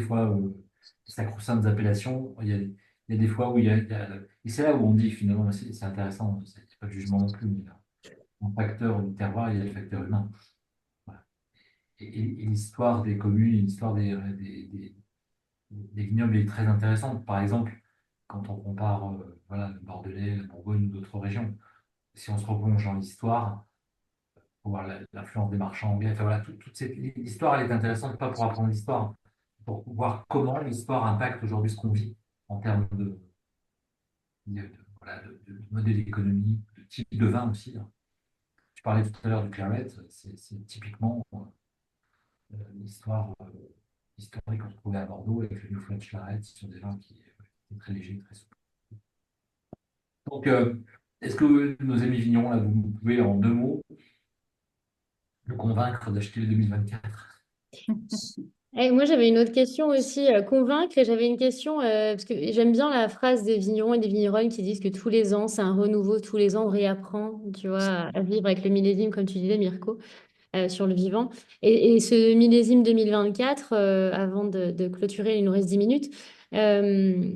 sacro-saintes appellations, il y a des fois où et c'est là où on dit finalement, c'est intéressant, c'est pas de jugement non plus, mais là, en facteur du terroir, il y a le facteur humain. Voilà. Et l'histoire des communes, l'histoire des vignobles est très intéressante. Par exemple, quand on compare voilà, le Bordelais, la Bourgogne ou d'autres régions, si on se replonge dans l'histoire, pour voir l'influence des marchands anglais, enfin, voilà, toute cette l'histoire, elle est intéressante, pas pour apprendre l'histoire, pour voir comment l'histoire impacte aujourd'hui ce qu'on vit en termes voilà, de modèle économique, de type de vin aussi, hein. Tu parlais tout à l'heure du claret, c'est typiquement l'histoire historique qu'on trouvait à Bordeaux avec le New French Claret, ce sont des vins qui étaient très légers, très souples. Donc, est-ce que nos amis vignerons, là, vous pouvez en 2 mots le convaincre d'acheter le 2024? Et moi, j'avais une autre question aussi, convaincre, et j'avais une question, parce que j'aime bien la phrase des vignerons et des vigneronnes qui disent que tous les ans, c'est un renouveau, tous les ans, on réapprend, tu vois, à vivre avec le millésime, comme tu disais, Mirko, sur le vivant. Et ce millésime 2024, avant de clôturer, il nous reste 10 minutes, euh,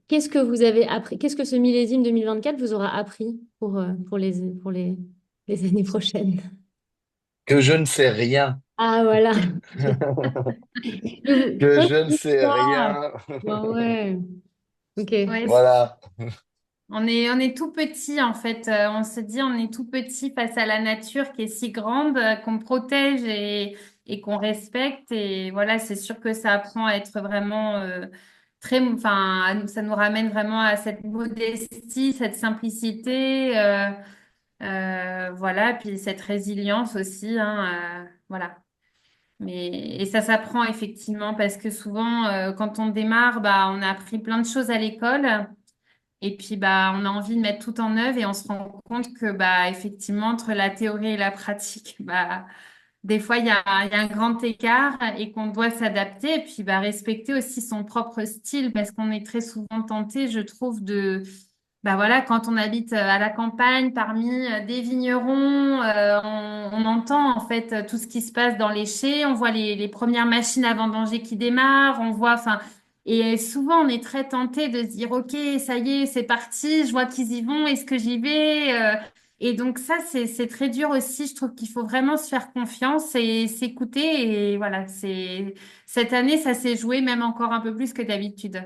qu'est-ce que vous avez appris, qu'est-ce que ce millésime 2024 vous aura appris pour les années prochaines? Que je ne sais rien. Ah, voilà. Que Toi, je ne c'est sais l'histoire. rien. Bah ouais. Ok. Ouais, Voilà. on est tout petit en fait. On se dit on est tout petit face à la nature qui est si grande, qu'on protège et qu'on respecte. Et voilà, c'est sûr que ça apprend à être vraiment enfin, ça nous ramène vraiment à cette modestie, cette simplicité, voilà, puis cette résilience aussi, hein, voilà. Et ça s'apprend effectivement parce que souvent, quand on démarre, bah, on a appris plein de choses à l'école. Et puis, bah, on a envie de mettre tout en œuvre et on se rend compte que, bah, effectivement, entre la théorie et la pratique, bah, des fois, il y a un grand écart et qu'on doit s'adapter et puis, bah, respecter aussi son propre style parce qu'on est très souvent tenté, je trouve, bah voilà, quand on habite à la campagne, parmi des vignerons, on entend en fait tout ce qui se passe dans les chais, on voit les premières machines à vendanger qui démarrent, on voit, enfin, et souvent on est très tenté de se dire, ok, ça y est, c'est parti, je vois qu'ils y vont, est-ce que j'y vais? Et donc ça, c'est très dur aussi. Je trouve qu'il faut vraiment se faire confiance et s'écouter. Et voilà, cette année, ça s'est joué même encore un peu plus que d'habitude.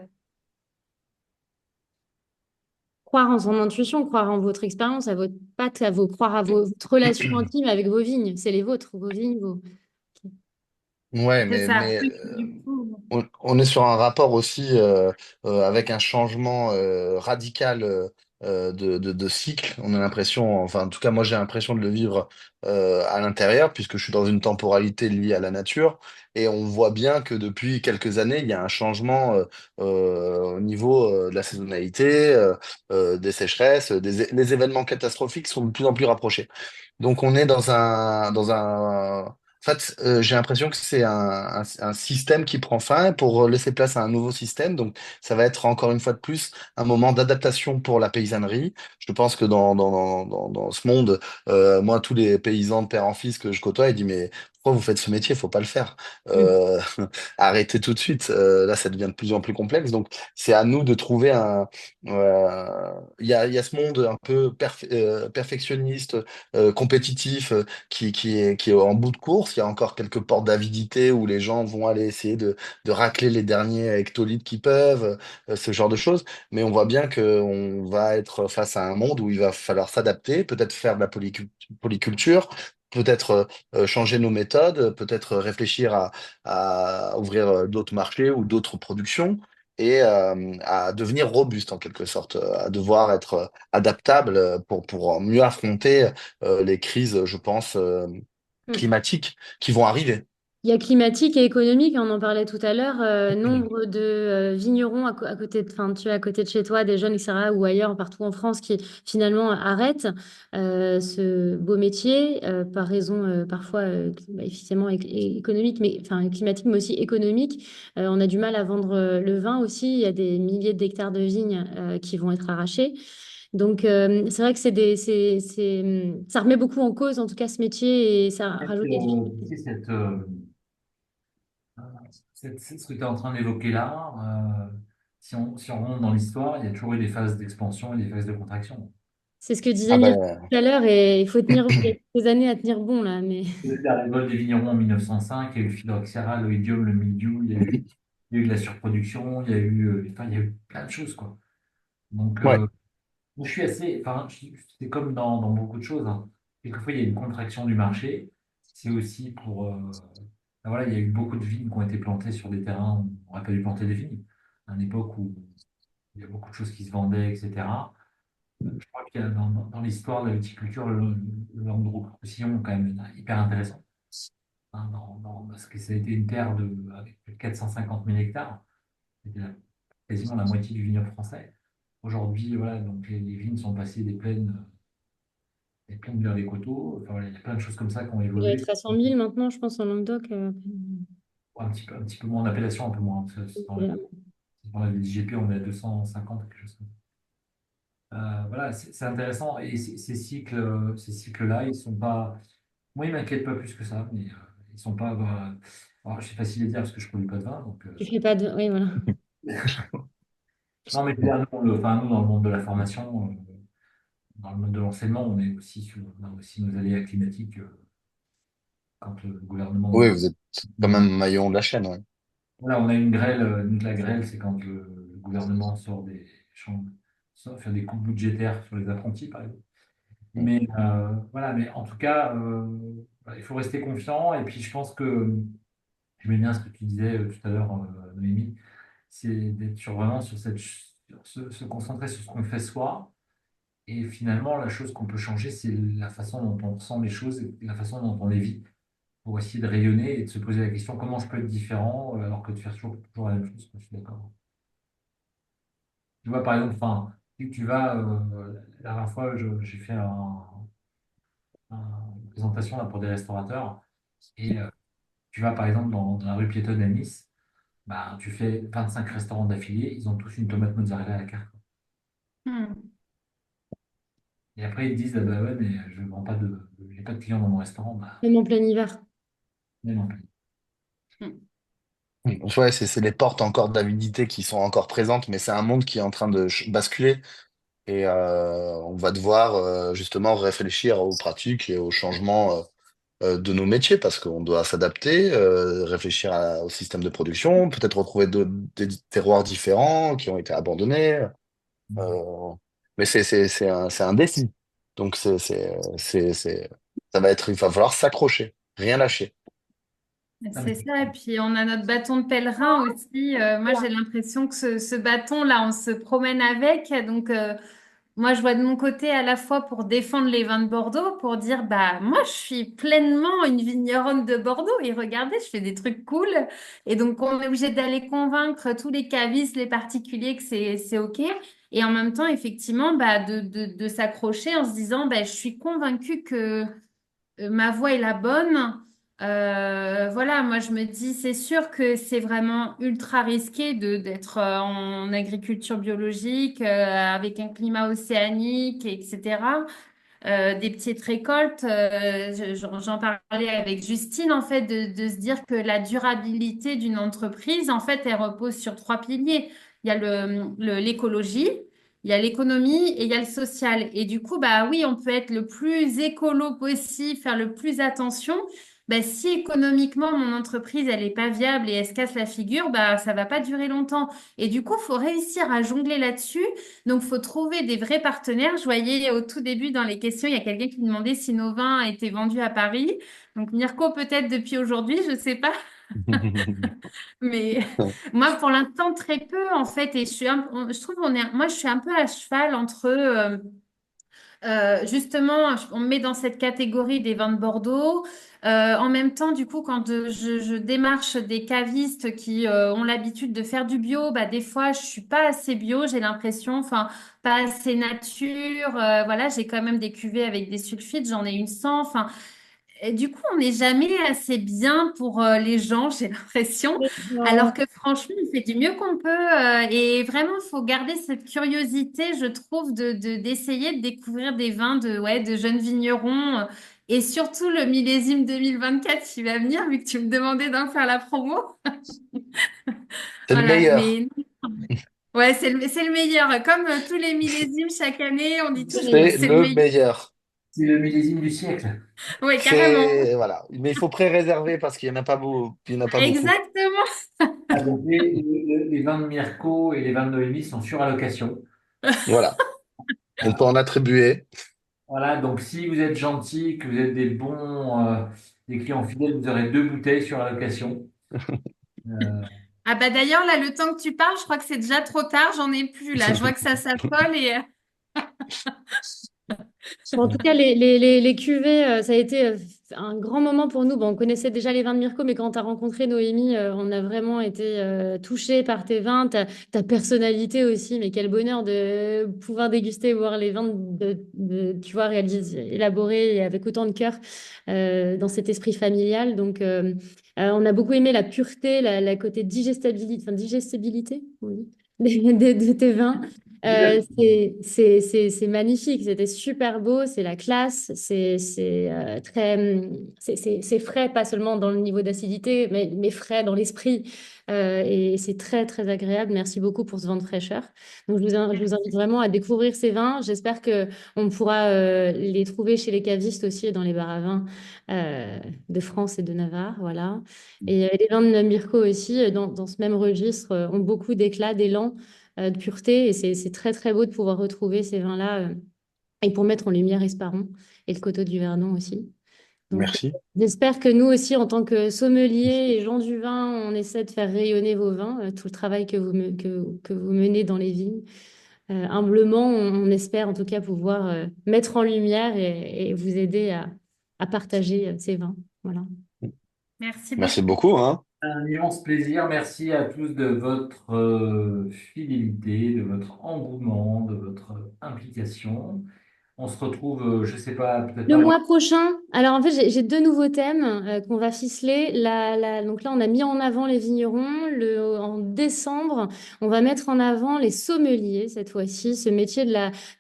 Croire en son intuition, croire en votre expérience, à votre patte, croire à votre relation intime avec vos vignes. C'est les vôtres, vos vignes, vos. Ouais, C'est ça. mais Du coup, on est sur un rapport aussi avec un changement radical de cycle. On a l'impression, enfin, en tout cas, moi, j'ai l'impression de le vivre à l'intérieur, puisque je suis dans une temporalité liée à la nature. Et on voit bien que depuis quelques années, il y a un changement au niveau de la saisonnalité, des sécheresses, les événements catastrophiques sont de plus en plus rapprochés. Donc, on est en fait, j'ai l'impression que c'est un système qui prend fin pour laisser place à un nouveau système. Donc, ça va être encore une fois de plus un moment d'adaptation pour la paysannerie. Je pense que dans ce monde, moi, tous les paysans de père en fils que je côtoie, ils disent, mais pourquoi vous faites ce métier? Faut pas le faire. Mm. Euh, arrêtez tout de suite. Là, ça devient de plus en plus complexe. Donc, c'est à nous de trouver il y a ce monde un peu perfectionniste, compétitif qui est en bout de course. Il y a encore quelques portes d'avidité où les gens vont aller essayer de racler les derniers hectolitres qu'ils peuvent, ce genre de choses. Mais on voit bien qu'on va être face à un monde où il va falloir s'adapter, peut-être faire de la polyculture, peut-être changer nos méthodes, peut-être réfléchir à ouvrir d'autres marchés ou d'autres productions. Et à devenir robuste en quelque sorte, à devoir être adaptable pour mieux affronter les crises, je pense, Mm. climatiques qui vont arriver. Il y a climatique et économique, on en parlait tout à l'heure. Nombre de vignerons à côté de, enfin, tu vois, à côté de chez toi, des jeunes, etc., ou ailleurs, partout en France, qui finalement arrêtent ce beau métier par raison parfois effectivement économique, mais enfin climatique, mais aussi économique. On a du mal à vendre le vin aussi. Il y a des milliers d'hectares de vignes qui vont être arrachés. Donc, c'est vrai que ça remet beaucoup en cause, en tout cas, ce métier, et ça Peut-être, rajoute des tu difficultés. sais, ce que tu es en train d'évoquer là, si on remonte dans l'histoire, il y a toujours eu des phases d'expansion et des phases de contraction. C'est ce que disait Ah Mirko ben, tout à l'heure et il faut tenir il y a quelques années à tenir bon là. Mais Il y a eu la révolte des vignerons en 1905, il y a eu le phylloxéra, l'oïdium, le mildiou, il y a eu de la surproduction, il y a eu, enfin, il y a eu plein de choses, quoi. Donc, ouais, moi, je suis assez, enfin, c'est comme dans beaucoup de choses, hein. Quelquefois, il y a une contraction du marché. C'est aussi pour, ben voilà, il y a eu beaucoup de vignes qui ont été plantées sur des terrains où on n'aurait pas dû planter des vignes. À une époque où il y a beaucoup de choses qui se vendaient, etc. Je crois qu'il y a dans l'histoire de la viticulture, le Languedoc-Roussillon, quand même, hyper intéressant, hein, parce que ça a été une terre avec plus de 450 000 hectares. C'était quasiment la moitié du vignoble français. Aujourd'hui, voilà, donc les vignes sont passées des plaines vers les coteaux. Enfin, voilà, il y a plein de choses comme ça qui ont il doit évolué. être à 100 000 maintenant, je pense, en Languedoc. Un petit peu moins en appellation, un peu moins. Parce que Voilà. dans la VDGP, on est à 250, quelque chose comme ça. Voilà, c'est intéressant. Et ces cycles-là, ils sont pas. Moi, ils m'inquiètent pas plus que ça, mais ils sont pas. Alors, c'est facile à dire parce que je produis pas de vin. Donc, Tu fais pas de. Oui, voilà. non, mais là, enfin, nous, dans le monde de la formation, dans le monde de l'enseignement, on a aussi nos aléas climatiques quand le gouvernement oui, nous. vous êtes quand même maillon de la chaîne, ouais. Voilà, on a une grêle. Nous, la grêle, c'est quand le gouvernement sort faire des coupes budgétaires sur les apprentis, par exemple. Mais voilà, mais en tout cas, voilà, il faut rester confiant. Et puis, je pense que j'aimais bien ce que tu disais tout à l'heure, Noémie, c'est d'être vraiment se concentrer sur ce qu'on fait soi. Et finalement, la chose qu'on peut changer, c'est la façon dont on ressent les choses et la façon dont on les vit pour essayer de rayonner et de se poser la question comment je peux être différent alors que de faire toujours la même chose, quoi. Je suis d'accord. Tu vois, par exemple, enfin, si tu vas, la dernière fois, j'ai fait une présentation là, pour des restaurateurs et tu vas, par exemple, dans la rue piétonne à Nice, bah, tu fais 25 restaurants d'affilée, ils ont tous une tomate mozzarella à la carte. Hmm. Et après, ils te disent, ah bah ouais, mais je vends pas j'ai pas de clients dans mon restaurant. Bah, Même en plein hiver. mais non. Hmm. Ouais, c'est les portes encore d'avidité qui sont encore présentes, mais c'est un monde qui est en train de basculer et on va devoir justement réfléchir aux pratiques et aux changements de nos métiers parce qu'on doit s'adapter, réfléchir au système de production, peut-être retrouver des terroirs différents qui ont été abandonnés. euh, mais c'est un défi. Donc ça va être, il va falloir s'accrocher, rien lâcher. Ah, mais C'est ça, et puis on a notre bâton de pèlerin aussi. Moi, j'ai l'impression que ce bâton-là, on se promène avec. Donc, moi, je vois de mon côté à la fois pour défendre les vins de Bordeaux, pour dire, bah, moi, je suis pleinement une vigneronne de Bordeaux et regardez, je fais des trucs cool. Et donc, on est obligé d'aller convaincre tous les cavistes, les particuliers que c'est OK. Et en même temps, effectivement, bah, de s'accrocher en se disant, bah, je suis convaincue que ma voix est la bonne. Voilà, moi je me dis, c'est sûr que c'est vraiment ultra risqué d'être en agriculture biologique, avec un climat océanique, etc. Des petites récoltes. J'en parlais avec Justine, en fait, de se dire que la durabilité d'une entreprise, en fait, elle repose sur trois piliers. Il y a l'écologie, il y a l'économie et il y a le social. Et du coup, bah oui, on peut être le plus écolo possible, faire le plus attention. Bah, si économiquement mon entreprise elle est pas viable et elle se casse la figure, bah ça va pas durer longtemps. Et du coup, faut réussir à jongler là-dessus. Donc, faut trouver des vrais partenaires. Je voyais au tout début dans les questions, il y a quelqu'un qui demandait si nos vins étaient vendus à Paris. Donc, Mirko, peut-être depuis aujourd'hui, je sais pas. Mais moi, pour l'instant, très peu, en fait. Et je trouve moi, je suis un peu à cheval entre Justement, on me met dans cette catégorie des vins de Bordeaux. En même temps, du coup, quand je démarche des cavistes qui ont l'habitude de faire du bio, bah, des fois, je suis pas assez bio, j'ai l'impression, enfin, pas assez nature. Voilà, j'ai quand même des cuvées avec des sulfites, j'en ai une sans. Enfin, et du coup, on n'est jamais assez bien pour les gens, j'ai l'impression. Alors que franchement, on fait du mieux qu'on peut. Et vraiment, il faut garder cette curiosité, je trouve, d'essayer de découvrir des vins ouais, de jeunes vignerons. Et surtout le millésime 2024 qui va venir, vu que tu me demandais d'en faire la promo. C'est le Voilà, meilleur. mais ouais, c'est le meilleur. Comme tous les millésimes chaque année, on dit toujours, C'est c'est le le meilleur. meilleur. C'est le millésime du siècle. Oui, carrément. C'est, voilà. Mais il faut pré-réserver parce qu'il n'y en a pas beaucoup. Il y en a pas beaucoup. Exactement. Ah, donc les vins de Mirko et les vins de Noémie sont sur allocation. Voilà. On peut en attribuer. Voilà, donc si vous êtes gentil, que vous êtes des clients fidèles, vous aurez 2 bouteilles sur allocation. Euh, Ah bah d'ailleurs, là, le temps que tu parles, je crois que c'est déjà trop tard, j'en ai plus là. Je vois que ça s'affole et Bon, en tout cas, les cuvées, ça a été un grand moment pour nous. Bon, on connaissait déjà les vins de Mirko, mais quand tu as rencontré Noémie, on a vraiment été touchés par tes vins, ta personnalité aussi. Mais quel bonheur de pouvoir déguster, voir les vins tu vois, réalisés, élaborés et avec autant de cœur dans cet esprit familial. Donc, on a beaucoup aimé la pureté, la côté digestibilité, enfin, digestibilité, oui, de tes vins. C'est magnifique, c'était super beau, c'est la classe, c'est frais, pas seulement dans le niveau d'acidité, mais frais dans l'esprit. Et c'est très, très agréable. Merci beaucoup pour ce vin de fraîcheur. Donc, je vous invite vraiment à découvrir ces vins. J'espère que on pourra les trouver chez les cavistes aussi et dans les bars à vin de France et de Navarre. Voilà. Et les vins de Mirko aussi, dans ce même registre, ont beaucoup d'éclat, d'élan de pureté. Et c'est très, très beau de pouvoir retrouver ces vins-là et pour mettre en lumière Esparon et le Coteau du Vernon aussi. Donc, Merci. j'espère que nous aussi, en tant que sommeliers et gens du vin, on essaie de faire rayonner vos vins, tout le travail que vous menez dans les vignes. Humblement, on espère en tout cas pouvoir mettre en lumière et vous aider à partager ces vins. Voilà. merci Merci beaucoup. beaucoup, hein. un immense plaisir. Merci à tous de votre fidélité, de votre engouement, de votre implication. On se retrouve, je sais pas, peut-être Le pas. mois prochain, alors en fait, j'ai deux nouveaux thèmes qu'on va ficeler. Donc là, on a mis en avant les vignerons. En décembre, on va mettre en avant les sommeliers cette fois-ci, ce métier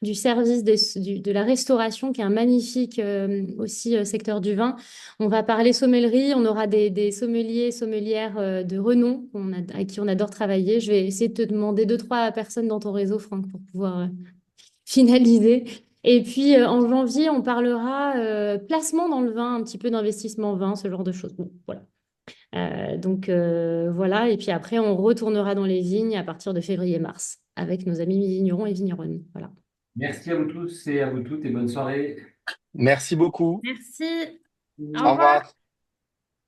du service, de la restauration, qui est un magnifique aussi secteur du vin. On va parler sommellerie. On aura des sommeliers, sommelières de renom à qui on adore travailler. Je vais essayer de te demander deux, trois personnes dans ton réseau, Franck, pour pouvoir finalisé. Et puis en janvier, on parlera placement dans le vin, un petit peu d'investissement vin, ce genre de choses. Bon, voilà. Voilà. Et puis après, on retournera dans les vignes à partir de février-mars avec nos amis vignerons et vigneronnes. Voilà. Merci à vous tous et à vous toutes et bonne soirée. Merci beaucoup. Merci. Au Au revoir. revoir.